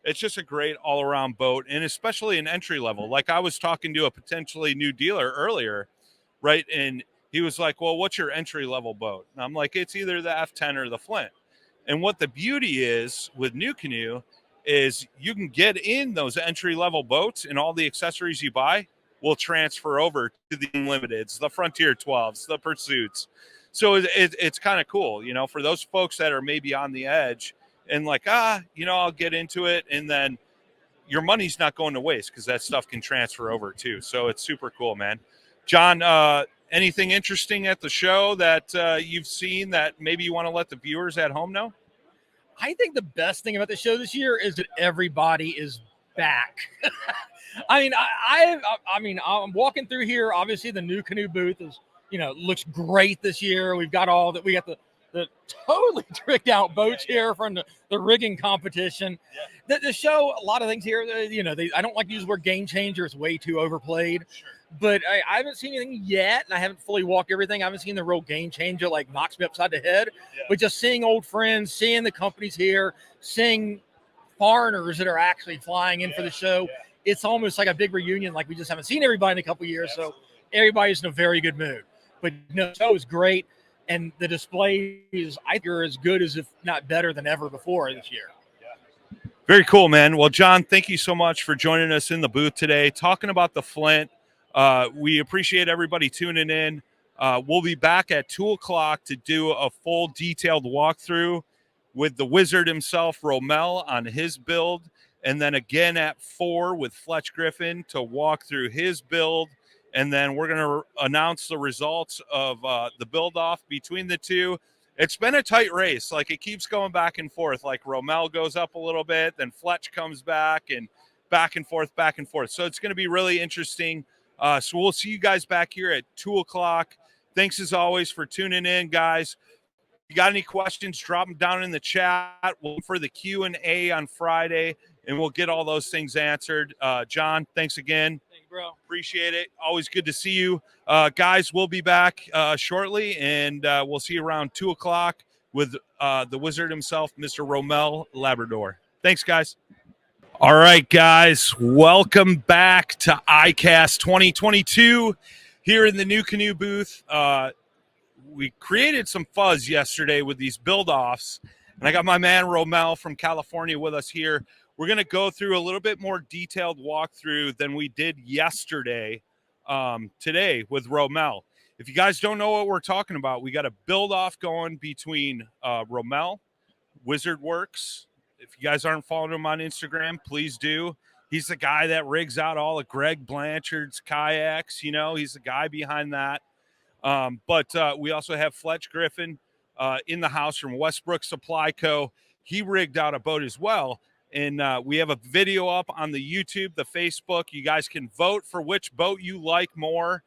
it's just a great all around boat, and especially an entry level. Like I was talking to a potentially new dealer earlier, right? And he was like, "Well, what's your entry level boat?" And I'm like, "It's either the F10 or the Flint." And what the beauty is with New Canoe is you can get in those entry level boats, and all the accessories you buy will transfer over to the Unlimiteds, the Frontier 12s, the Pursuits. So it's kind of cool, for those folks that are maybe on the edge and like, I'll get into it. And then your money's not going to waste because that stuff can transfer over too. So it's super cool, man. John, anything interesting at the show that you've seen that maybe you want to let the viewers at home know? I think the best thing about the show this year is that everybody is back. I'm walking through here. Obviously, the New Canoe booth is, looks great this year. We got the totally tricked out boats here from the rigging competition. Yeah. The show, a lot of things here, I don't like to use the word game changer. It's way too overplayed. Sure. But I haven't seen anything yet, and I haven't fully walked everything. I haven't seen the real game changer, like knocks me upside the head. Yeah. But just seeing old friends, seeing the companies here, seeing foreigners that are actually flying in for the show, it's almost like a big reunion. Like we just haven't seen everybody in a couple of years. Absolutely. So everybody's in a very good mood. But the show is great. And the display is, I think, as good as, if not better than ever before this year. Very cool, man. Well, John, thank you so much for joining us in the booth today, talking about the Flint. We appreciate everybody tuning in. We'll be back at 2:00 to do a full detailed walkthrough. with the wizard himself, Romel, on his build. And then again at 4 with Fletch Griffin to walk through his build. And then we're going to announce the results of the build-off between the two. It's been a tight race. Like, it keeps going back and forth. Like, Romel goes up a little bit, then Fletch comes back, and back and forth, back and forth. So it's going to be really interesting. So we'll see you guys back here at 2 o'clock. Thanks, as always, for tuning in, guys. If you got any questions, drop them down in the chat. We'll look for the Q&A on Friday, and we'll get all those things answered. John, thanks again. Thank you, bro. Appreciate it. Always good to see you. Guys, we'll be back shortly, and we'll see you around 2 o'clock with the wizard himself, Mr. Romel Labrador. Thanks, guys. All right, guys, welcome back to ICast 2022 here in the new Canoe booth. We created some fuzz yesterday with these build-offs, and I got my man Romel from California with us here. We're going to go through a little bit more detailed walkthrough than we did yesterday, today with Romel. If you guys don't know what we're talking about, we got a build-off going between Romel, Wizard Works. If you guys aren't following him on Instagram, please do. He's the guy that rigs out all of Greg Blanchard's kayaks. You know, he's the guy behind that. But we also have Fletch Griffin in the house from Westbrook Supply Co. He rigged out a boat as well. And we have a video up on the YouTube, the Facebook. You guys can vote for which boat you like more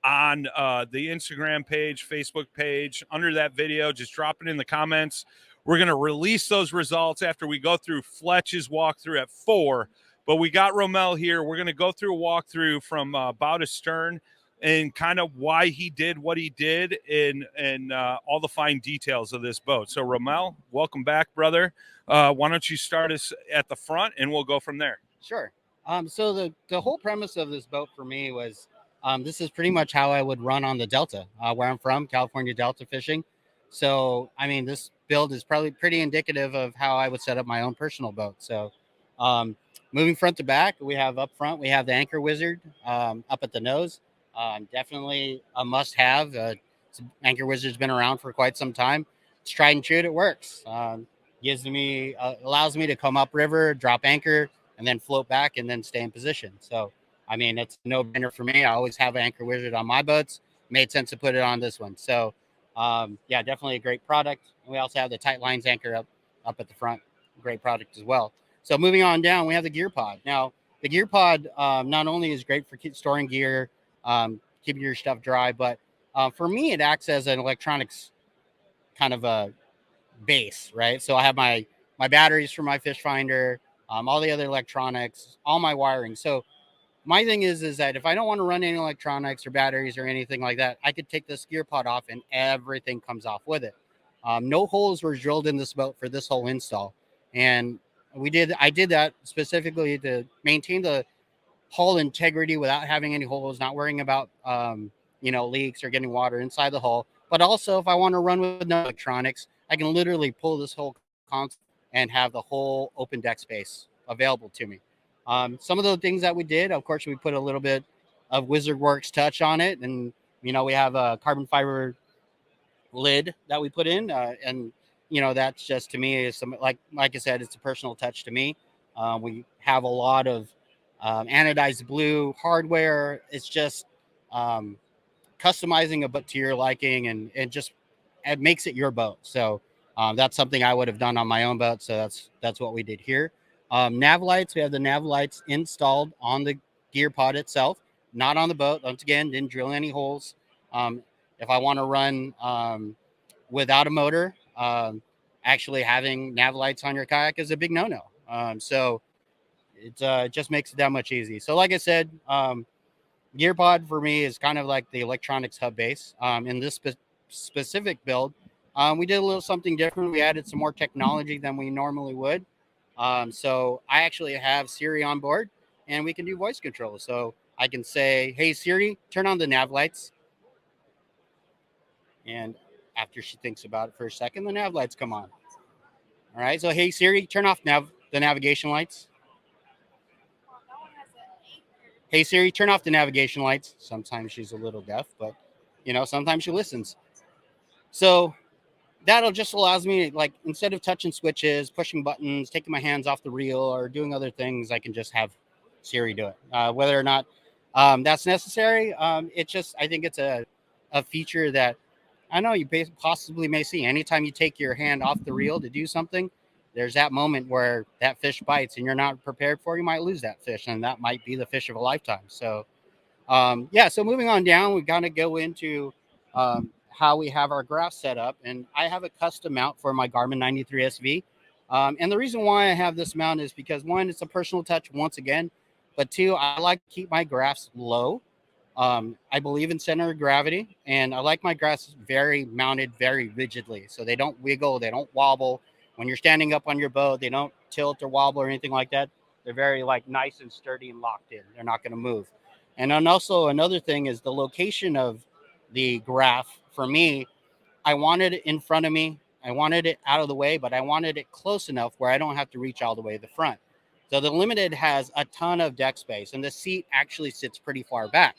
on the Instagram page, Facebook page. Under that video, just drop it in the comments. We're going to release those results after we go through Fletch's walkthrough at 4. But we got Romel here. We're going to go through a walkthrough from bow to stern and kind of why he did what he did and all the fine details of this boat. So, Romel, welcome back, brother. Why don't you start us at the front, and we'll go from there. Sure. So the whole premise of this boat for me was this is pretty much how I would run on the Delta, where I'm from, California Delta fishing. So, I mean, this build is probably pretty indicative of how I would set up my own personal boat. So, moving front to back, we have up front, we have the Anchor Wizard up at the nose. Definitely a must-have. Anchor Wizard's been around for quite some time. It's tried and true. It works. Allows me to come upriver, drop anchor, and then float back and then stay in position. So, I mean, it's a no-brainer for me. I always have an Anchor Wizard on my boats. Made sense to put it on this one. So, yeah, definitely a great product. And we also have the Tight Lines anchor up at the front. Great product as well. So moving on down, we have the gear pod. Now, the gear pod not only is great for storing gear, keeping your stuff dry, but for me, it acts as an electronics kind of a base, right? So I have my batteries for my fish finder, all the other electronics, all my wiring. So my thing is that if I don't want to run any electronics or batteries or anything like that, I could take this gear pod off and everything comes off with it. No holes were drilled in this boat for this whole install. And I did that specifically to maintain the hull integrity without having any holes, not worrying about, leaks or getting water inside the hull. But also, if I want to run with no electronics, I can literally pull this whole console and have the whole open deck space available to me. Some of the things that we did, of course, we put a little bit of Wizard Works touch on it. And, we have a carbon fiber lid that we put in. And that's just, to me, is some, like I said, it's a personal touch to me. We have a lot of anodized blue hardware. It's just customizing a boat to your liking, and it makes it your boat. So that's something I would have done on my own boat. So that's what we did here. Nav Lights, we have the Nav Lights installed on the gear pod itself, not on the boat. Once again, didn't drill any holes. If I want to run without a motor, actually having Nav Lights on your kayak is a big no-no. So it just makes it that much easy. So like I said, gear pod for me is kind of like the electronics hub base. In this specific build, we did a little something different. We added some more technology than we normally would. So I actually have Siri on board, and we can do voice control. So I can say, "Hey Siri, turn on the Nav Lights." And after she thinks about it for a second, the Nav Lights come on. All right. So, "Hey Siri, turn off the navigation lights." "Hey Siri, turn off the navigation lights." Sometimes she's a little deaf, but sometimes she listens. So that'll just allows me, like, instead of touching switches, pushing buttons, taking my hands off the reel, or doing other things, I can just have Siri do it. Whether or not that's necessary, I think it's a feature that I know you possibly may see. Anytime you take your hand off the reel to do something, there's that moment where that fish bites and you're not prepared for it, you might lose that fish, and that might be the fish of a lifetime. So so moving on down, we got to go into how we have our graph set up. And I have a custom mount for my Garmin 93 SV. And the reason why I have this mount is because, one, it's a personal touch once again, but two, I like to keep my graphs low. I believe in center of gravity, and I like my graphs mounted very rigidly. So they don't wiggle, they don't wobble. When you're standing up on your boat, they don't tilt or wobble or anything like that. They're very nice and sturdy and locked in. They're not going to move. And then also another thing is the location of the graph. For me, I wanted it in front of me. I wanted it out of the way, but I wanted it close enough where I don't have to reach all the way to the front. So the Limited has a ton of deck space, and the seat actually sits pretty far back.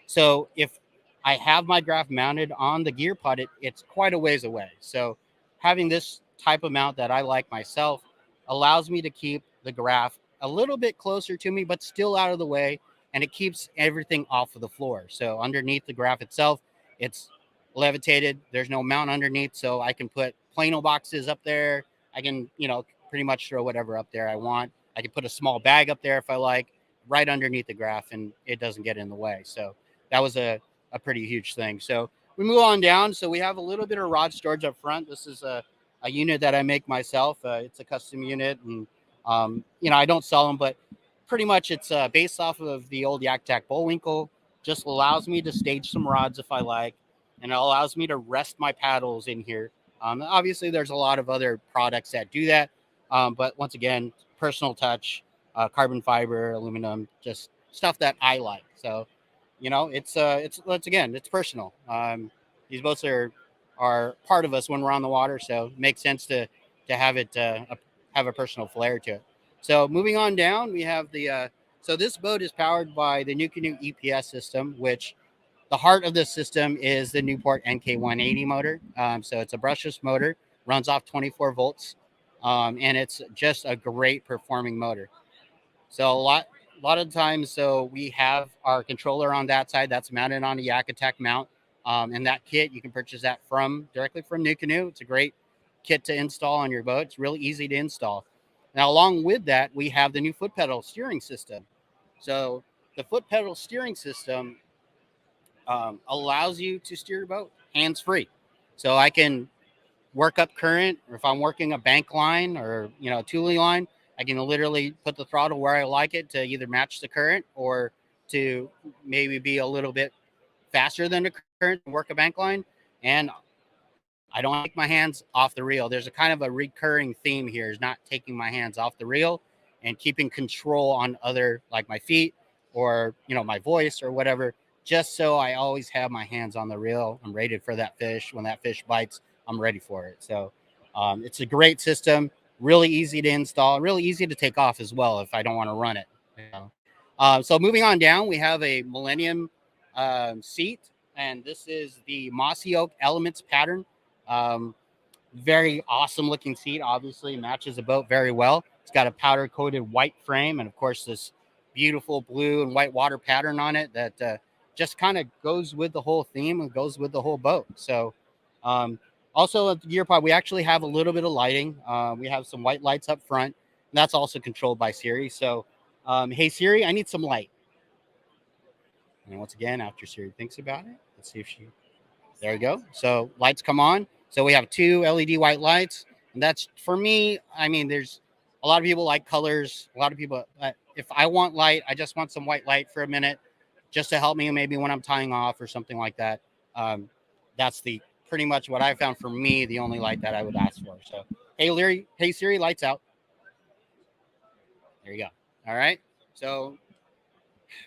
So if I have my graph mounted on the gear pod, it's quite a ways away. So having this type of mount that I like myself allows me to keep the graph a little bit closer to me, but still out of the way. And it keeps everything off of the floor. So underneath the graph itself, it's levitated. There's no mount underneath, so I can put plano boxes up there. I can, pretty much throw whatever up there I want. I can put a small bag up there if I like, right underneath the graph, and it doesn't get in the way. So that was a pretty huge thing. So we move on down. So we have a little bit of rod storage up front. This is a unit that I make myself. It's a custom unit, and I don't sell them, but pretty much it's based off of the old Yak-Tak Bullwinkle. Just allows me to stage some rods if I like, and it allows me to rest my paddles in here. Obviously, there's a lot of other products that do that, but once again, personal touch, carbon fiber, aluminum, just stuff that I like. So, it's once again, it's personal. These boats are part of us when we're on the water, so it makes sense to have it have a personal flair to it. So moving on down, we have so this boat is powered by the new Canoe EPS system, which the heart of this system is the Newport NK180 motor. So it's a brushless motor, runs off 24 volts, and it's just a great performing motor. So a lot of times, so we have our controller on that side that's mounted on a Yak-Tak mount, and that kit, you can purchase that directly from New Canoe. It's a great kit to install on your boat. It's really easy to install. Now, along with that, we have the new foot pedal steering system. So the foot pedal steering system allows you to steer your boat hands-free. So I can work up current, or if I'm working a bank line or, a Thule line, I can literally put the throttle where I like it to either match the current or to maybe be a little bit faster than the current and work a bank line. And I don't take my hands off the reel. There's a kind of a recurring theme here, is not taking my hands off the reel and keeping control on other, like my feet or, my voice or whatever, just so I always have my hands on the reel. I'm ready for that fish. When that fish bites, I'm ready for it. So it's a great system, really easy to install, really easy to take off as well if I don't want to run it. So moving on down, we have a Millennium Seat, and this is the Mossy Oak Elements pattern. Very awesome looking seat. Obviously matches the boat very well. It's got a powder coated white frame, and of course this beautiful blue and white water pattern on it that just kind of goes with the whole theme and goes with the whole boat. So also at the gear pod, we actually have a little bit of lighting. We have some white lights up front, and that's also controlled by Siri. So hey Siri, I need some light. And once again, after Siri thinks about it, let's see if there we go. So lights come on. So we have 2 LED white lights, and that's, for me, I mean, there's a lot of people like colors. A lot of people, if I want light, I just want some white light for a minute just to help me maybe when I'm tying off or something like that. That's pretty much what I found for me, the only light that I would ask for. So, hey Siri, lights out. There you go. All right. So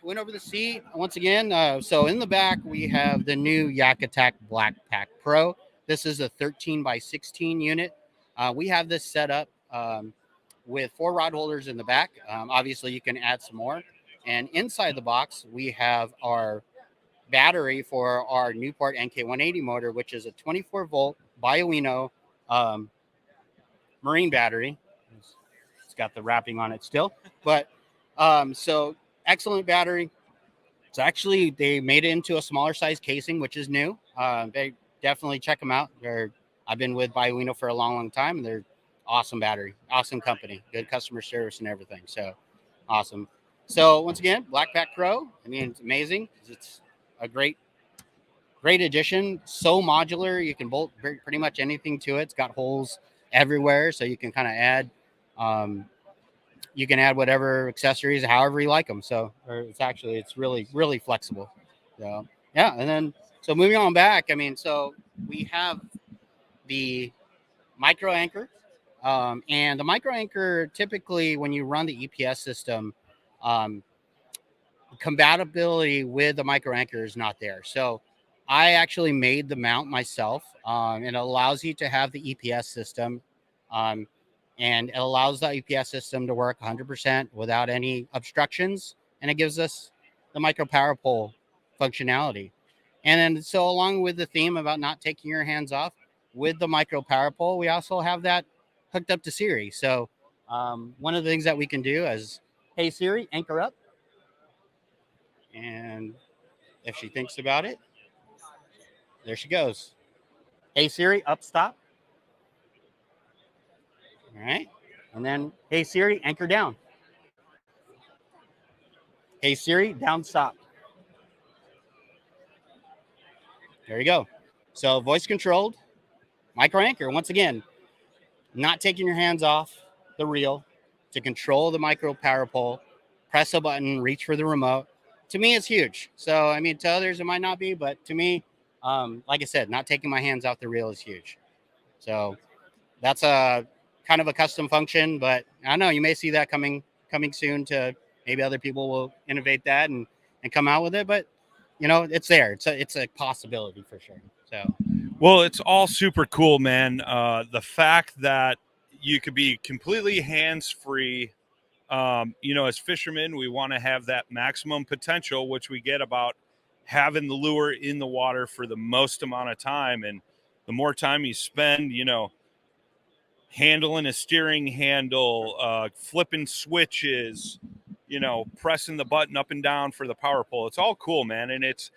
went over the seat once again. So in the back, we have the new Yak-Tak Black Pack Pro. This is a 13x16 unit. We have this set up with 4 rod holders in the back. Obviously, you can add some more. And inside the box, we have our battery for our Newport NK180 motor, which is a 24 volt Bioino marine battery. It's got the wrapping on it still, but so excellent battery. It's actually, they made it into a smaller size casing, which is new. They definitely check them out. I've been with Bioino for a long time. They're awesome battery, awesome company, good customer service and everything. So awesome. So once again, Blackback Pro. I mean, it's amazing. It's a great addition. So modular. You can bolt pretty much anything to it. It's got holes everywhere, so you can kind of add. You can add whatever accessories, however you like them. So it's really flexible. So yeah, and then so moving on back. I mean, so we have the micro anchor, and the micro anchor typically when you run the EPS system, compatibility with the micro anchor is not there. So I actually made the mount myself, and it allows you to have the EPS system. And it allows the EPS system to work 100% without any obstructions. And it gives us the micro power pole functionality. And then so along with the theme about not taking your hands off, with the micro power pole, we also have that hooked up to Siri. So one of the things that we can do is, hey, Siri, anchor up. And if she thinks about it, there she goes. Hey, Siri, up, stop. All right. And then, hey, Siri, anchor down. Hey, Siri, down, stop. There you go. So voice controlled, micro anchor. Once again, not taking your hands off the reel to control the micro power pole, press a button, reach for the remote. To me, it's huge. So, I mean, to others, it might not be, but to me, like I said, not taking my hands off the reel is huge. So that's a kind of a custom function, but I don't know, you may see that coming soon to maybe other people will innovate that and come out with it, but you know, it's there. It's a possibility for sure. So, well, it's all super cool, man. The fact that you could be completely hands-free, you know, as fishermen, we want to have that maximum potential, which we get about having the lure in the water for the most amount of time. And the more time you spend, you know, handling a steering handle, flipping switches, you know, pressing the button up and down for the power pole. It's all cool, man. And it's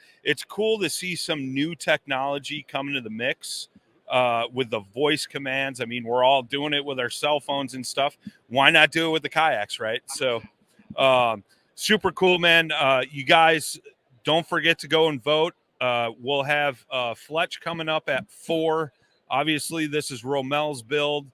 cool to see some new technology coming to the mix with the voice commands. I mean, we're all doing it with our cell phones and stuff. Why not do it with the kayaks, right? So super cool, man. You guys don't forget to go and vote. We'll have Fletch coming up at 4. Obviously, this is Romel's build.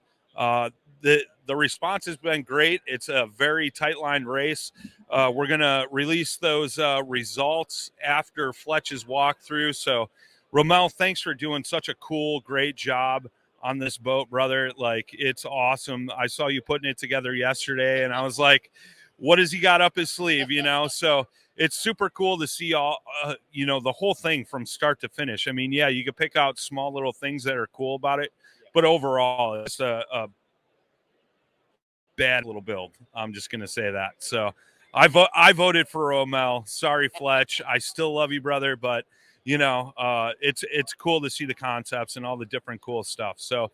The response has been great. It's a very tight line race. We're going to release those results after Fletch's walkthrough. So, Romel, thanks for doing such a cool, great job on this boat, brother. Like, it's awesome. I saw you putting it together yesterday, and I was like, what has he got up his sleeve, you know? So it's super cool to see all, you know, the whole thing from start to finish. I mean, yeah, you can pick out small little things that are cool about it, but overall, it's a bad little build. I'm just going to say that. So I voted for Romel. Sorry, Fletch. I still love you, brother, but you know, it's cool to see the concepts and all the different cool stuff. So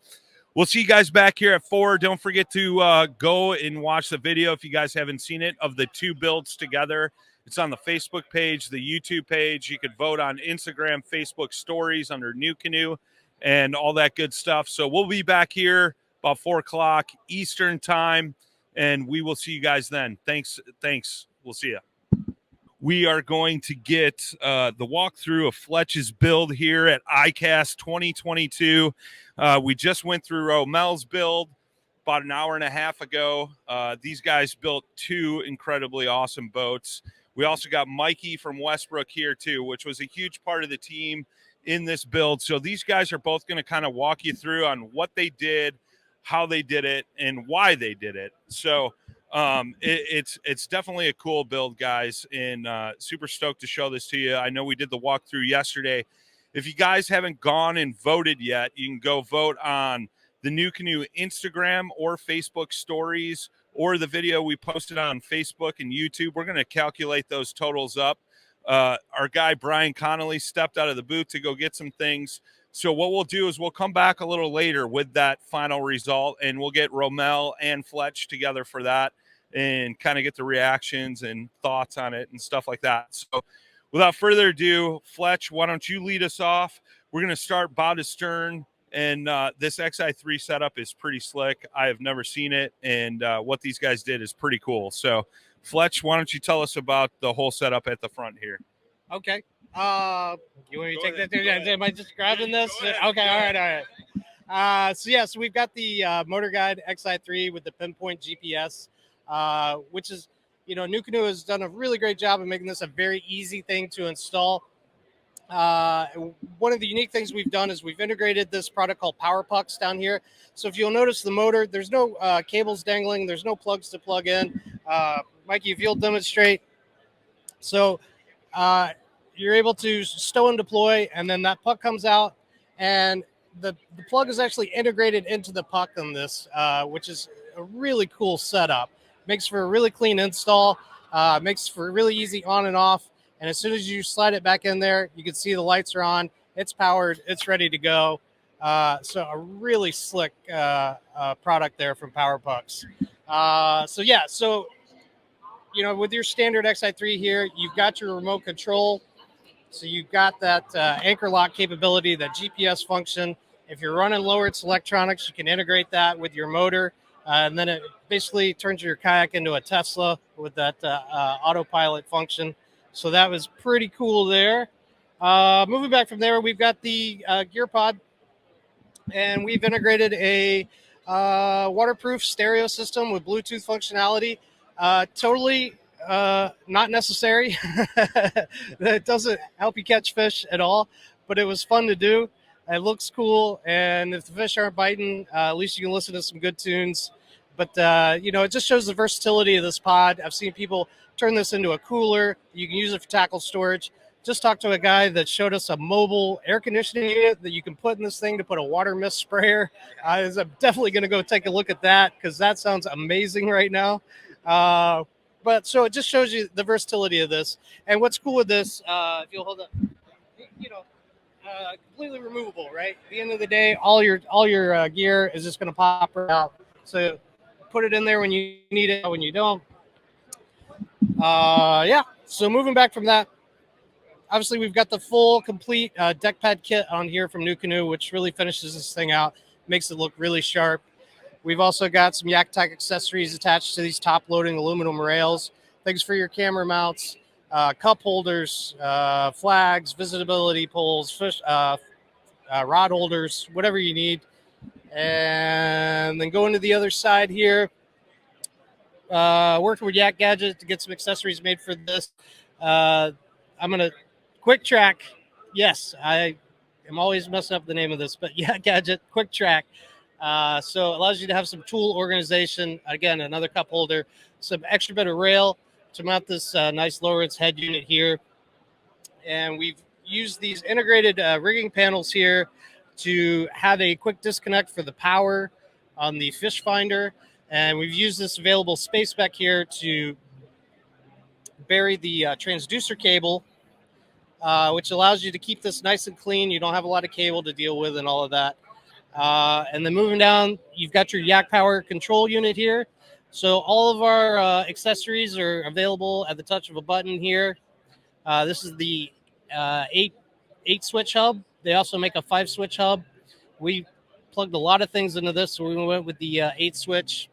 we'll see you guys back here at 4. Don't forget to go and watch the video if you guys haven't seen it of the 2 builds together. It's on the Facebook page, the YouTube page. You could vote on Instagram, Facebook stories under New Canoe and all that good stuff. So we'll be back here about 4 o'clock Eastern time, and we will see you guys then. Thanks. We'll see you. We are going to get the walkthrough of Fletch's build here at ICast 2022. We just went through Romel's build about an hour and a half ago. These guys built 2 incredibly awesome boats. We also got Mikey from Westbrook here too, which was a huge part of the team in this build. So these guys are both going to kind of walk you through on what they did, how they did it, and why they did it. So it's definitely a cool build, guys, and super stoked to show this to you. I know we did the walkthrough yesterday. If you guys haven't gone and voted yet, you can go vote on the New Canoe Instagram or Facebook stories or the video we posted on Facebook and YouTube. We're going to calculate those totals up. Our guy Brian Connolly stepped out of the booth to go get some things. So what we'll do is we'll come back a little later with that final result, and we'll get Romel and Fletch together for that and kind of get the reactions and thoughts on it and stuff like that. So without further ado, Fletch, why don't you lead us off? We're going to start bow to stern, and this Xi3 setup is pretty slick. I have never seen it, and what these guys did is pretty cool. So Fletch, why don't you tell us about the whole setup at the front here? Okay. You want me to take that? Am I just grabbing this? Okay. All right. So we've got the Motorguide Xi3 with the Pinpoint GPS, which is, New Canoe has done a really great job of making this a very easy thing to install. One of the unique things we've done is we've integrated this product called Power Pucks down here. So if you'll notice the motor, there's no cables dangling. There's no plugs to plug in. Mikey, if you'll demonstrate. So you're able to stow and deploy, and then that puck comes out, and the plug is actually integrated into the puck on this, which is a really cool setup. Makes for a really clean install, makes for really easy on and off, and as soon as you slide it back in there, you can see the lights are on, it's powered, it's ready to go. So a really slick product there from Power Pucks. So with your standard Xi3 here, you've got your remote control. So you've got that anchor lock capability, that GPS function. If you're running lowered electronics, you can integrate that with your motor. And then it basically turns your kayak into a Tesla with that autopilot function. So that was pretty cool there. Moving back from there, we've got the gear pod. And we've integrated a waterproof stereo system with Bluetooth functionality. Totally not necessary. That doesn't help you catch fish at all, but it was fun to do. It looks cool, and if the fish aren't biting, at least you can listen to some good tunes. But it just shows the versatility of this pod. I've seen people turn this into a cooler. You can use it for tackle storage. Just talked to a guy that showed us a mobile air conditioning unit that you can put in this thing to put a water mist sprayer. I'm definitely going to go take a look at that because that sounds amazing right now. But so it just shows you the versatility of this. And what's cool with this, if you'll hold up, completely removable, right? At the end of the day, all your gear is just going to pop right out. So put it in there when you need it, when you don't. So moving back from that, obviously we've got the full complete deck pad kit on here from New Canoe, which really finishes this thing out, makes it look really sharp. We've also got some Yak Tack accessories attached to these top-loading aluminum rails, things for your camera mounts, cup holders, flags, visibility poles, fish, rod holders, whatever you need. And then going to the other side here, working with Yak Gadget to get some accessories made for this. I'm going to Quick Track. Yes, I am always messing up the name of this, but Yak Gadget, Quick Track. So it allows you to have some tool organization. Again, another cup holder, some extra bit of rail to mount this nice Lowrance head unit here. And we've used these integrated rigging panels here to have a quick disconnect for the power on the fish finder. And we've used this available space back here to bury the transducer cable, which allows you to keep this nice and clean. You don't have a lot of cable to deal with and all of that. And then moving down, you've got your Yak Power control unit here. So all of our accessories are available at the touch of a button here. This is the 8-switch hub. They also make a 5-switch hub. We plugged a lot of things into this, so we went with the 8-switch.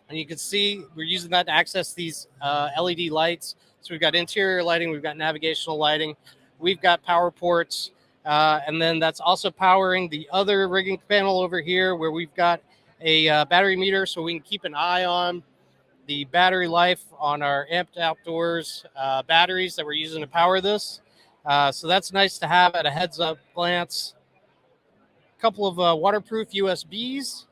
And you can see we're using that to access these LED lights. So we've got interior lighting, we've got navigational lighting, we've got power ports. And then that's also powering the other rigging panel over here where we've got a battery meter so we can keep an eye on the battery life on our Amped Outdoors batteries that we're using to power this. So that's nice to have at a heads-up glance. A couple of waterproof USBs,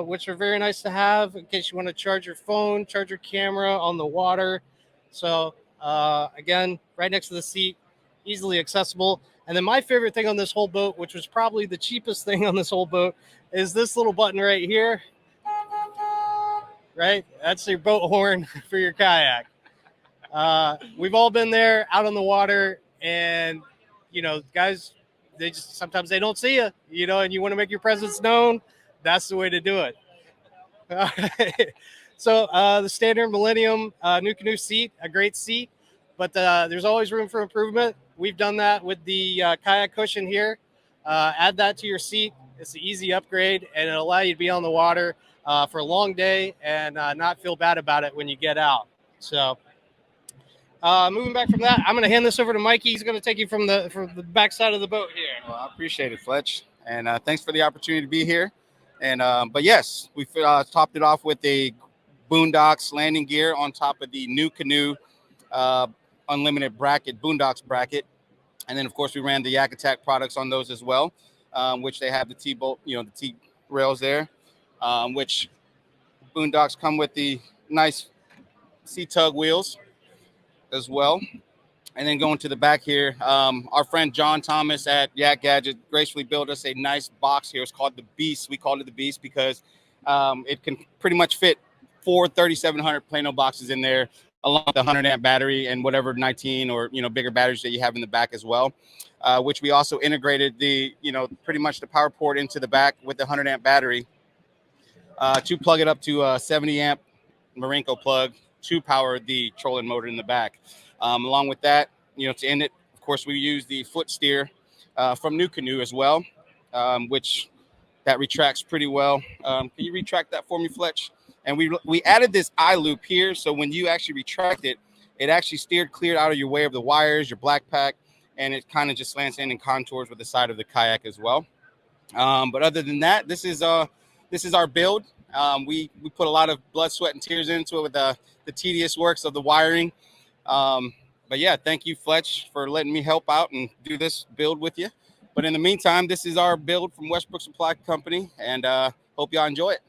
which are very nice to have in case you want to charge your phone, charge your camera on the water. So again, right next to the seat, easily accessible. And then my favorite thing on this whole boat, which was probably the cheapest thing on this whole boat, is this little button right here. Right? That's your boat horn for your kayak. We've all been there out on the water, and, guys sometimes they don't see you, you know, and you want to make your presence known. That's the way to do it. So the standard Millennium new Canoe seat, a great seat, but there's always room for improvement. We've done that with the kayak cushion here. Add that to your seat. It's an easy upgrade, and it'll allow you to be on the water for a long day and not feel bad about it when you get out. So moving back from that, I'm going to hand this over to Mikey. He's going to take you from the back side of the boat here. Well, I appreciate it, Fletch, and thanks for the opportunity to be here. And but yes, we topped it off with a Boondocks landing gear on top of the new Canoe unlimited bracket, Boondocks bracket, and then of course we ran the Yak Attack products on those as well, which they have the T-bolt, you know, the T rails there, which Boondocks come with the nice C-tug wheels as well. And then going to the back here, our friend John Thomas at Yak Gadget gracefully built us a nice box here. It's called the Beast. We called it the Beast because it can pretty much fit 4 3700 Plano boxes in there, along with the 100 amp battery and whatever 19 or, you know, bigger batteries that you have in the back as well, which we also integrated the, you know, pretty much the power port into the back with the 100 amp battery to plug it up to a 70 amp Marinko plug to power the trolling motor in the back. Along with that, you know, to end it, of course, we use the foot steer from New Canoe as well, which that retracts pretty well. Can you retract that for me, Fletch? And we added this eye loop here, so when you actually retract it, it actually steered clear out of your way of the wires, your black pack, and it kind of just slants in and contours with the side of the kayak as well. But other than that, this is our build. We put a lot of blood, sweat, and tears into it with the tedious works of the wiring. But yeah, thank you, Fletch, for letting me help out and do this build with you. But in the meantime, this is our build from Westbrook Supply Company, and hope y'all enjoy it.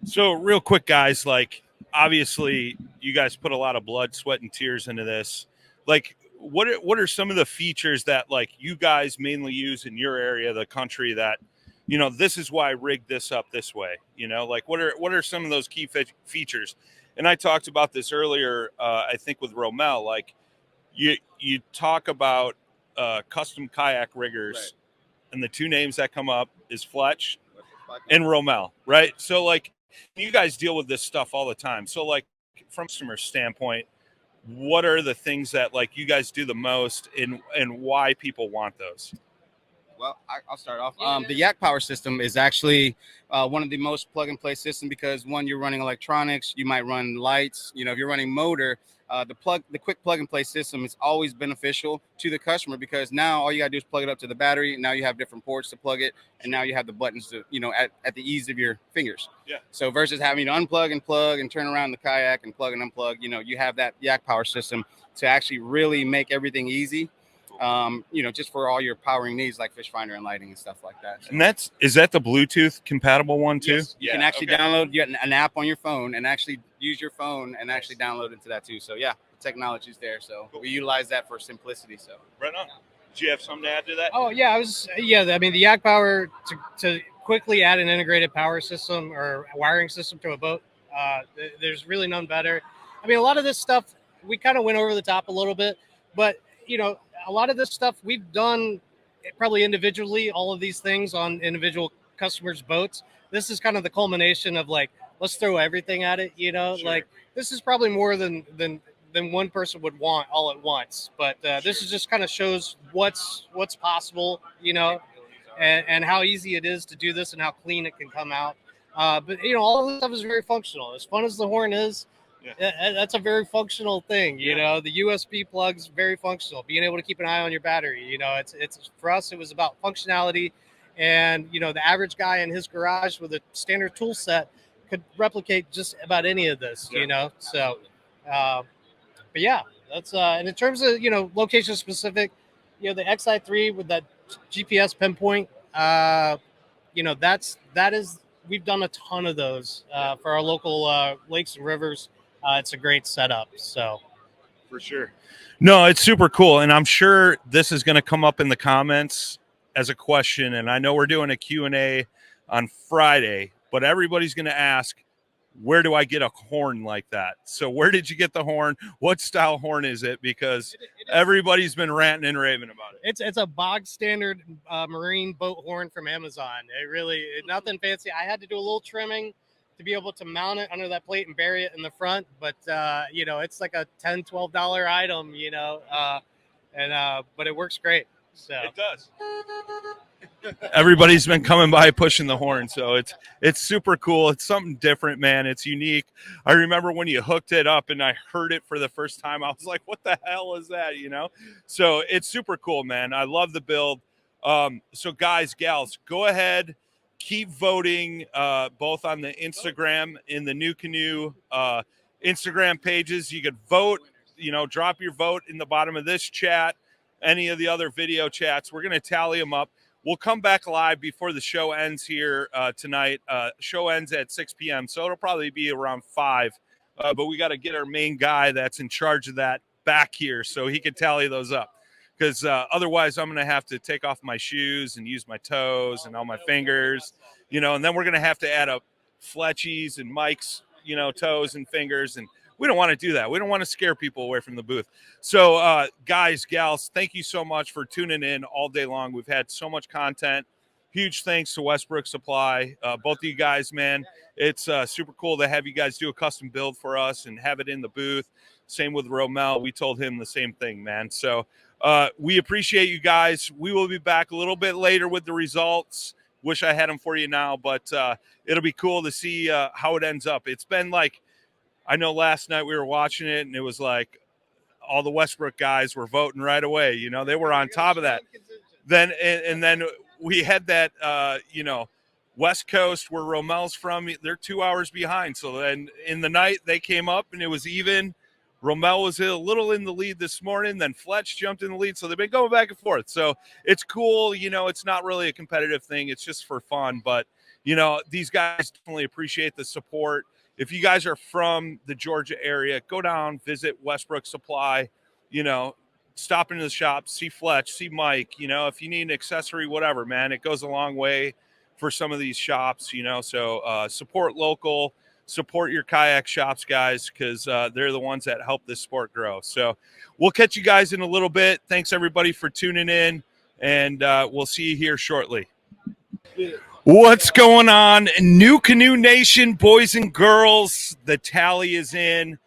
So real quick, guys, like obviously you guys put a lot of blood, sweat, and tears into this. Like, what are some of the features that like you guys mainly use in your area of the country that, you know, this is why I rigged this up this way, you know, like what are some of those key features? And I talked about this earlier, I think with Romel, like you talk about custom kayak riggers, right, and the two names that come up is Fletch and Romel, right? So like you guys deal with this stuff all the time. So like from a customer standpoint, what are the things that like you guys do the most and why people want those? Well, I'll start off. The Yak Power system is actually one of the most plug-and-play systems because, one, you're running electronics, you might run lights. You know, if you're running motor, the quick plug-and-play system is always beneficial to the customer because now all you got to do is plug it up to the battery. Now you have different ports to plug it, and now you have the buttons to, you know, at the ease of your fingers. Yeah. So versus having to unplug and plug and turn around the kayak and plug and unplug, you know, you have that Yak Power system to actually really make everything easy. You know, just for all your powering needs like fish finder and lighting and stuff like that. So. And is that the Bluetooth compatible one too? Yes. You can actually download an app on your phone and actually use your phone and actually download into that too. So yeah, the technology's there. So we utilize that for simplicity. So right on. Do you have something to add to that? Oh yeah, I mean the Yak Power to quickly add an integrated power system or wiring system to a boat. There's really none better. I mean, a lot of this stuff we kind of went over the top a little bit, but you know, a lot of this stuff we've done probably individually, all of these things on individual customers' boats. This is kind of the culmination of like, let's throw everything at it, you know, like this is probably more than one person would want all at once. But this is just kind of shows what's possible, you know, and how easy it is to do this and how clean it can come out. But, you know, all of this stuff is very functional. As fun as the horn is, that's a very functional thing. You know, the USB plug's very functional. Being able to keep an eye on your battery, you know, it's for us, it was about functionality. And, you know, the average guy in his garage with a standard tool set could replicate just about any of this, you know. So, but yeah, that's and in terms of, you know, location specific, you know, the Xi3 with that GPS pinpoint, you know, that is we've done a ton of those for our local lakes and rivers. It's a great setup. So for sure. No, it's super cool. And I'm sure this is going to come up in the comments as a question. And I know we're doing a Q&A on Friday, but everybody's going to ask, where do I get a horn like that? So where did you get the horn? What style horn is it? Because everybody's been ranting and raving about it. It's a bog standard marine boat horn from Amazon. Nothing fancy. I had to do a little trimming to be able to mount it under that plate and bury it in the front. But it's like a $10-12 item, but it works great. So it does. Everybody's been coming by pushing the horn, so it's super cool. It's something different, man. It's unique. I remember when you hooked it up and I heard it for the first time, I was like, what the hell is that, So it's super cool, man. I love the build. So guys, gals, go ahead, keep voting both on the Instagram and the New Canoe Instagram pages. You could vote, drop your vote in the bottom of this chat, any of the other video chats. We're going to tally them up. We'll come back live before the show ends here tonight. Show ends at 6 p.m., so it'll probably be around 5. But we got to get our main guy that's in charge of that back here so he can tally those up. Because otherwise I'm going to have to take off my shoes and use my toes and all my fingers, and then we're going to have to add up Fletchy's and Mike's, toes and fingers. And we don't want to do that. We don't want to scare people away from the booth. So, guys, gals, thank you so much for tuning in all day long. We've had so much content. Huge thanks to Westbrook Supply. Both of you guys, man, it's super cool to have you guys do a custom build for us and have it in the booth. Same with Romel. We told him the same thing, man. So we appreciate you guys. We will be back a little bit later with the results. Wish I had them for you now, but it'll be cool to see how it ends up. It's been like, I know last night we were watching it, and it was like all the Westbrook guys were voting right away. They were on top of that. Then and then we had that, West Coast where Romel's from. They're 2 hours behind. So then in the night they came up, and it was even. Romel was a little in the lead this morning. Then Fletch jumped in the lead. So they've been going back and forth. So it's cool. It's not really a competitive thing. It's just for fun. But, these guys definitely appreciate the support. If you guys are from the Georgia area, go down, visit Westbrook Supply, stop into the shop, see Fletch, see Mike, if you need an accessory, whatever, man, it goes a long way for some of these shops, so support local, support your kayak shops, guys, because they're the ones that help this sport grow. So we'll catch you guys in a little bit. Thanks, everybody, for tuning in, and we'll see you here shortly. What's going on, New Canoe Nation, boys and girls? The tally is in.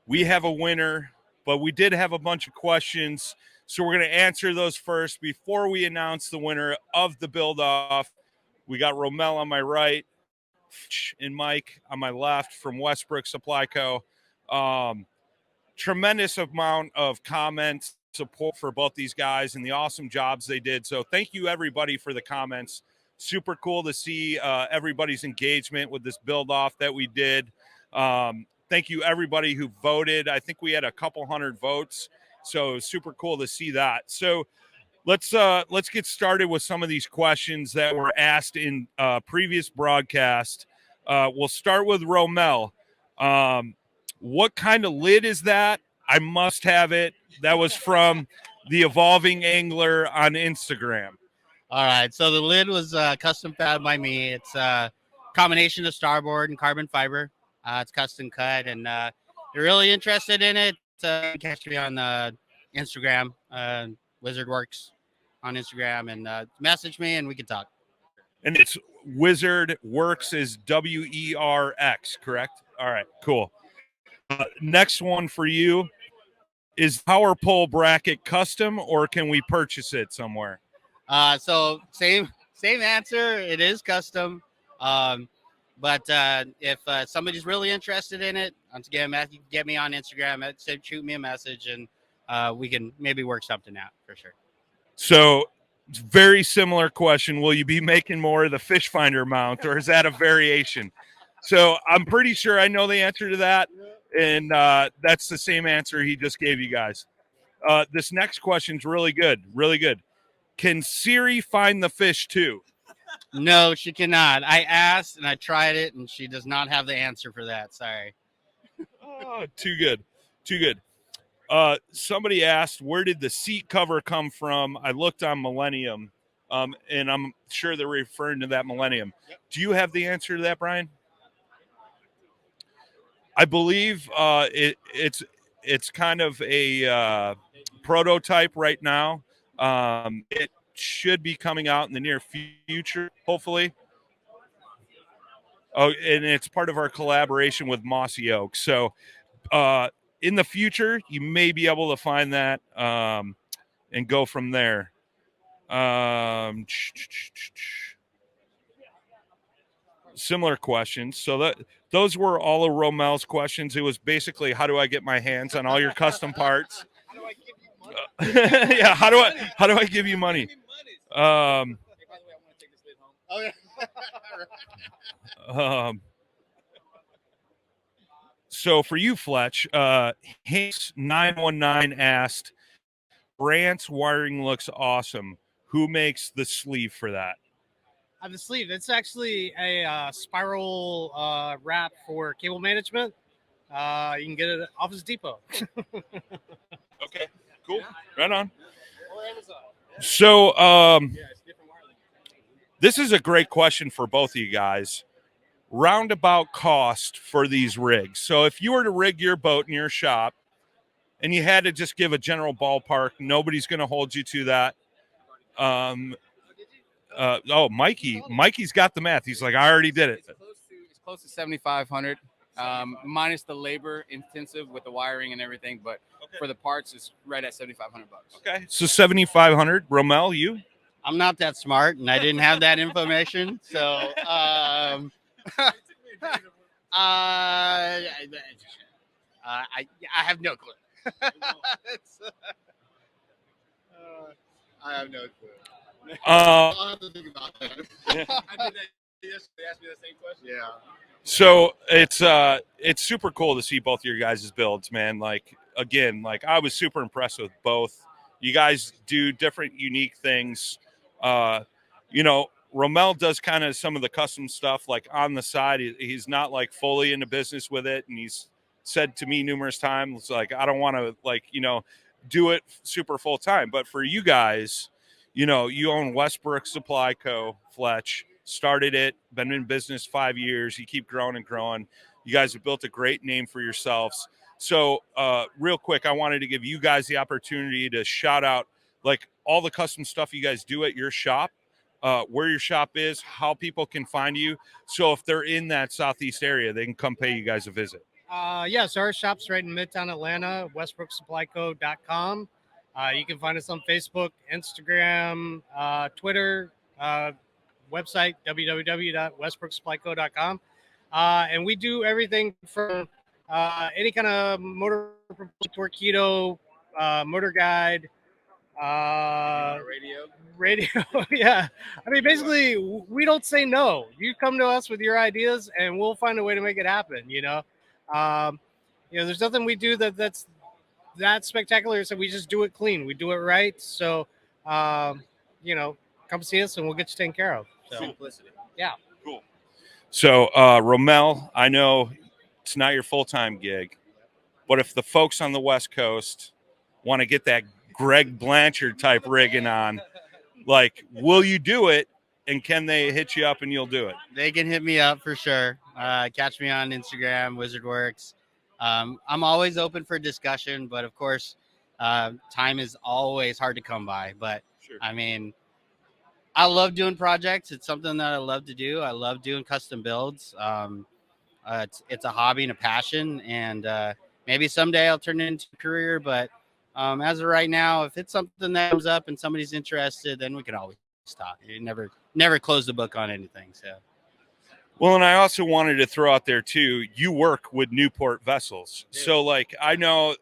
We have a winner, but we did have a bunch of questions, so we're going to answer those first before we announce the winner of the build-off. We got Romel on my right and Mike on my left from Westbrook Supply Co. Tremendous amount of comments, support for both these guys and the awesome jobs they did. So thank you, everybody, for the comments. Super cool to see everybody's engagement with this build-off that we did. Thank you, everybody who voted. I think we had a couple hundred votes, so super cool to see that. So let's get started with some of these questions that were asked in previous broadcast. We'll start with Romel. What kind of lid is that? I must have it. That was from the Evolving Angler on Instagram. All right, so the lid was custom fab by me. It's a combination of starboard and carbon fiber. It's custom cut, and you're really interested in it, you can catch me on Instagram, Wizard Works on Instagram, and message me, and we can talk. And it's Wizard Works is WERX, correct? All right, cool. Next one for you. Is power pole bracket custom, or can we purchase it somewhere? So same answer. It is custom. But if somebody's really interested in it, once again, you can get me on Instagram. Shoot me a message, and we can maybe work something out for sure. So very similar question. Will you be making more of the fish finder mount, or is that a variation? So I'm pretty sure I know the answer to that. And that's the same answer he just gave you guys. This next question is really good. Really good. Can Siri find the fish too? No, she cannot. I asked and I tried it, and she does not have the answer for that. Sorry. Oh, too good. Too good. Somebody asked, where did the seat cover come from? I looked on Millennium, and I'm sure they're referring to that Millennium. Yep. Do you have the answer to that, Brian? I believe it's kind of a prototype right now. It should be coming out in the near future, hopefully. Oh, and it's part of our collaboration with Mossy Oak. So in the future, you may be able to find that and go from there. Similar questions. So those were all of Romel's questions. It was basically, how do I get my hands on all your custom parts? How do I give you money? Yeah, how do I give you money? Hey, by the way, I want to take this lid home. Oh, yeah. So for you, Fletch, Hanks 919 asked, Brant's wiring looks awesome. Who makes the sleeve for that? The sleeve. It's actually a spiral wrap for cable management. You can get it at Office Depot. Okay, cool. Right on. Or Amazon. So It's different wiring. this is a great question for both of you guys. Roundabout cost for these rigs. So if you were to rig your boat in your shop and you had to just give a general ballpark, nobody's going to hold you to that. Mikey's got the math. He's like, I already did it. It's close to 7,500, minus the labor intensive with the wiring and everything. But for the parts, it's right at 7,500 bucks. Okay, so 7,500. Romel, you? I'm not that smart, and I didn't have that information. So, I have no clue. I have no clue. I'll have to think about that. I did that yesterday. They asked me the same question. Yeah. So it's super cool to see both of your guys' builds, man. Like, again, like I was super impressed with both. You guys do different, unique things. Romel does kind of some of the custom stuff like on the side. He's not like fully into business with it. And he's said to me numerous times, like, I don't want to do it super full time. But for you guys, you own Westbrook Supply Co. Fletch started it, been in business 5 years. You keep growing and growing. You guys have built a great name for yourselves. So real quick, I wanted to give you guys the opportunity to shout out like all the custom stuff you guys do at your shop, where your shop is, how people can find you. So if they're in that Southeast area, they can come pay you guys a visit. So our shop's right in Midtown Atlanta, westbrooksupplyco.com. You can find us on Facebook, Instagram, Twitter, website, www.westbrooksupplyco.com. And we do everything from any kind of motor torpedo, motor guide, radio. Yeah. I mean, basically, we don't say no. You come to us with your ideas and we'll find a way to make it happen. There's nothing we do that's that spectacular. So we just do it clean. We do it right. So, come see us and we'll get you taken care of. So. Simplicity. Yeah. Cool. So, Romel, I know it's not your full-time gig, but if the folks on the West Coast want to get that Greg Blanchard type rigging on, like, will you do it? And can they hit you up and you'll do it? They can hit me up for sure. Catch me on Instagram, WizardWorks. I'm always open for discussion, but of course, time is always hard to come by. But Sure. I mean, I love doing projects. It's something that I love to do. I love doing custom builds. It's a hobby and a passion, and maybe someday I'll turn it into a career. But as of right now, if it's something that comes up and somebody's interested, then we can always talk. You never close the book on anything. So. Well, and I also wanted to throw out there too, you work with Newport vessels. Yeah. So like, I know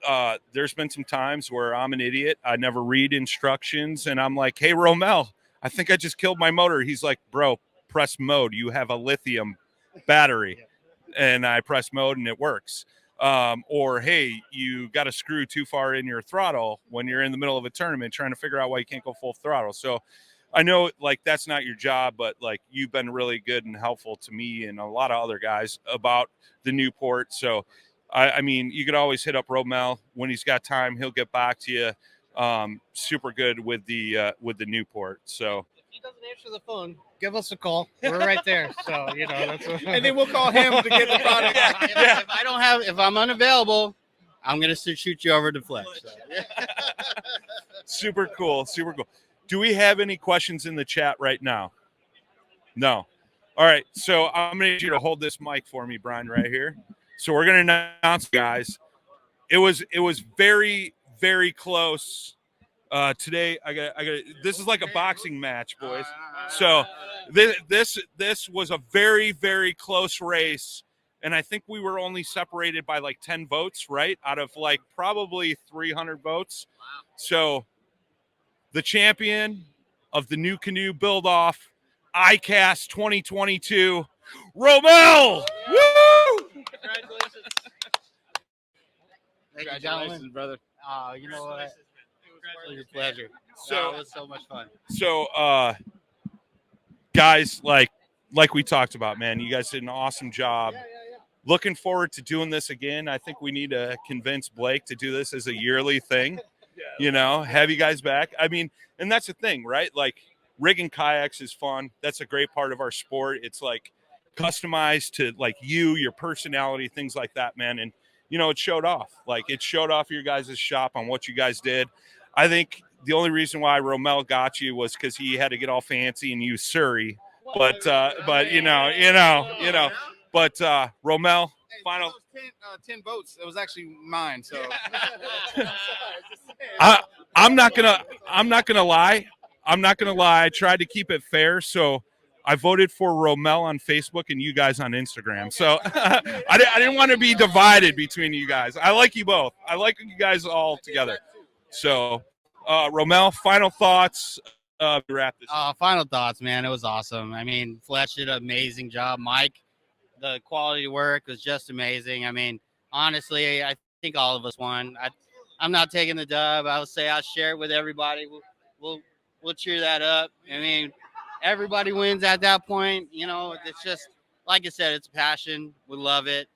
there's been some times where I'm an idiot. I never read instructions and I'm like, hey, Romel, I think I just killed my motor. He's like, bro, press mode. You have a lithium battery. And I press mode and it works. Or, hey, you got a screw too far in your throttle when you're in the middle of a tournament trying to figure out why you can't go full throttle. So I know like that's not your job, but like you've been really good and helpful to me and a lot of other guys about the Newport. So I mean, you could always hit up Romel when he's got time. He'll get back to you. Super good with the Newport. So if he doesn't answer the phone, give us a call. We're right there. So, that's what... And then we'll call him to get the product. If I'm unavailable, I'm going to shoot you over to Fletch. So. Super cool. Super cool. Do we have any questions in the chat right now? No. All right. So I'm going to need you to hold this mic for me, Brian, right here. So we're going to announce, guys. It was very, very close. Today, I got. This is like a boxing match, boys. So this was a very, very close race. And I think we were only separated by like 10 votes, right? Out of like probably 300 votes. Wow. So the champion of the new canoe build-off, ICast 2022, Romel! Woo! Congratulations. Congratulations, brother. You know what? It was your pleasure. So it was so much fun. So, guys, like we talked about, man, you guys did an awesome job. Looking forward to doing this again. I think we need to convince Blake to do this as a yearly thing. Have you guys back. I mean, and that's the thing, right? Like, rigging kayaks is fun. That's a great part of our sport. It's like customized to like your personality, things like that, man. And, it showed off. Like, it showed off your guys' shop on what you guys did. I think the only reason why Romel got you was because he had to get all fancy and use Siri. But Romel, final. 10 votes. It was actually mine. So I'm not gonna lie. I tried to keep it fair, so I voted for Romel on Facebook and you guys on Instagram. So I didn't want to be divided between you guys. I like you both. I like you guys all together. So, Romel, final thoughts. Wrap this up. Final thoughts, man. It was awesome. I mean, Fletch did an amazing job. Mike, the quality of work was just amazing. I mean, honestly, I think all of us won. I'm not taking the dub. I would say I'll share it with everybody. We'll cheer that up. I mean, everybody wins at that point. It's just, like I said, it's a passion. We love it.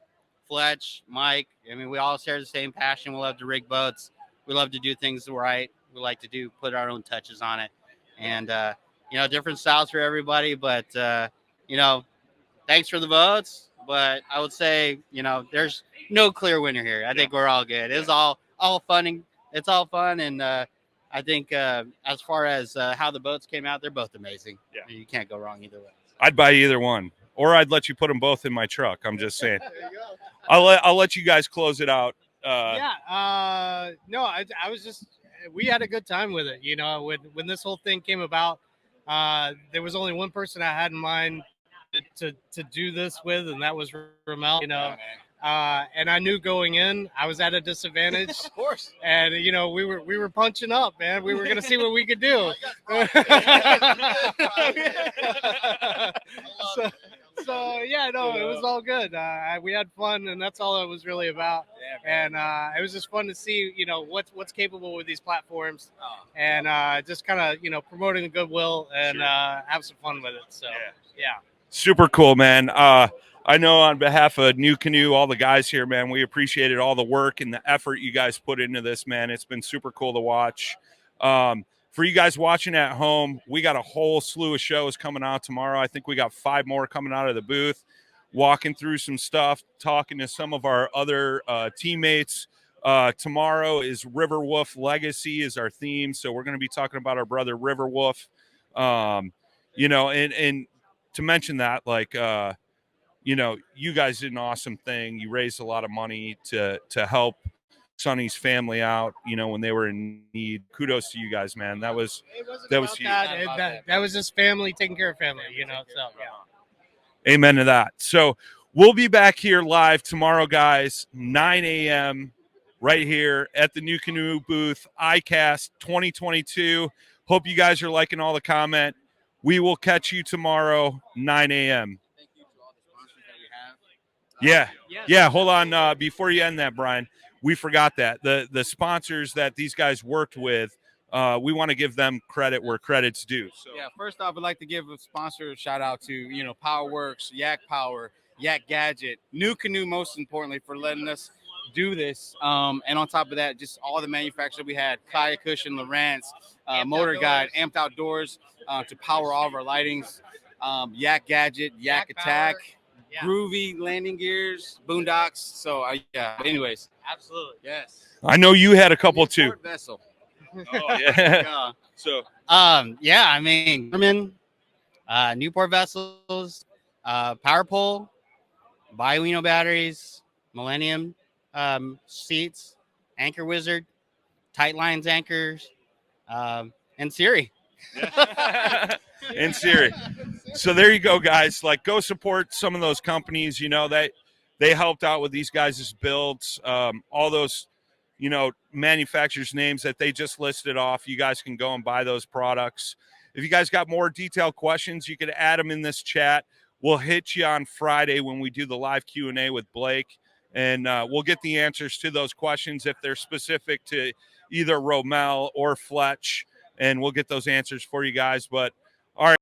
Fletch, Mike, I mean, we all share the same passion. We love to rig boats. We love to do things right. We like to put our own touches on it. And, different styles for everybody. But, thanks for the votes. But I would say, there's no clear winner here. I think we're all good. It's all fun. It's all fun. And I think as far as how the boats came out, they're both amazing. Yeah. You can't go wrong either way. I'd buy either one. Or I'd let you put them both in my truck. I'm just saying. There you go. I'll let you guys close it out. No, I was just, we had a good time with it. When this whole thing came about, there was only one person I had in mind to do this with, and that was Romel. And I knew going in, I was at a disadvantage. Of course. And we were punching up, man. We were gonna see what we could do. It was all good. We had fun, and that's all it was really about. And it was just fun to see, what's capable with these platforms, and just kind of, promoting the goodwill and have some fun with it. So yeah. Super cool, man. I know on behalf of New Canoe, all the guys here, man, we appreciated all the work and the effort you guys put into this, man. It's been super cool to watch. For you guys watching at home, we got a whole slew of shows coming out tomorrow. I think we got 5 more coming out of the booth, walking through some stuff, talking to some of our other teammates. Tomorrow is River Wolf Legacy is our theme. So we're going to be talking about our brother River Wolf. And to mention that, you guys did an awesome thing. You raised a lot of money to help Sonny's family out, when they were in need. Kudos to you guys, man. That was huge. That was just family taking care of family, so yeah. Amen to that. So we'll be back here live tomorrow, guys, 9 a.m. right here at the New Canoe booth, ICast 2022. Hope you guys are liking all the comment. We will catch you tomorrow, 9 a.m. Thank you to all the sponsors that we have. Yeah. Hold on. Before you end that, Brian, we forgot that. The sponsors that these guys worked with, we want to give them credit where credit's due. So. Yeah, first off, I'd like to give a sponsor shout out to, PowerWorks, Yak Power, Yak Gadget, New Canoe, most importantly, for letting us do this. And on top of that, just all the manufacturers we had, Kaya Cushion, Lowrance, Motorguide, Amped Outdoors, to power all of our lightings. Yak Gadget, Yak Yak Attack, Power. Yeah. Groovy landing gears, Boondocks. So yeah. Anyways, Absolutely. yes. I know you had a couple too. Import vessel. Oh yeah. Yeah. So Yeah, I mean, Garmin, Newport vessels, power pole, Bioino batteries, Millennium seats, Anchor Wizard, Tight Lines anchors, and Siri. and Siri. So there you go, guys. Like, go support some of those companies. You know that they helped out with these guys' builds. All those, you know, manufacturers' names that they just listed off. You guys can go and buy those products. If you guys got more detailed questions, you could add them in this chat. We'll hit you on Friday when we do the live Q&A with Blake, and we'll get the answers to those questions if they're specific to either Rommel or Fletch, and we'll get those answers for you guys. But all right.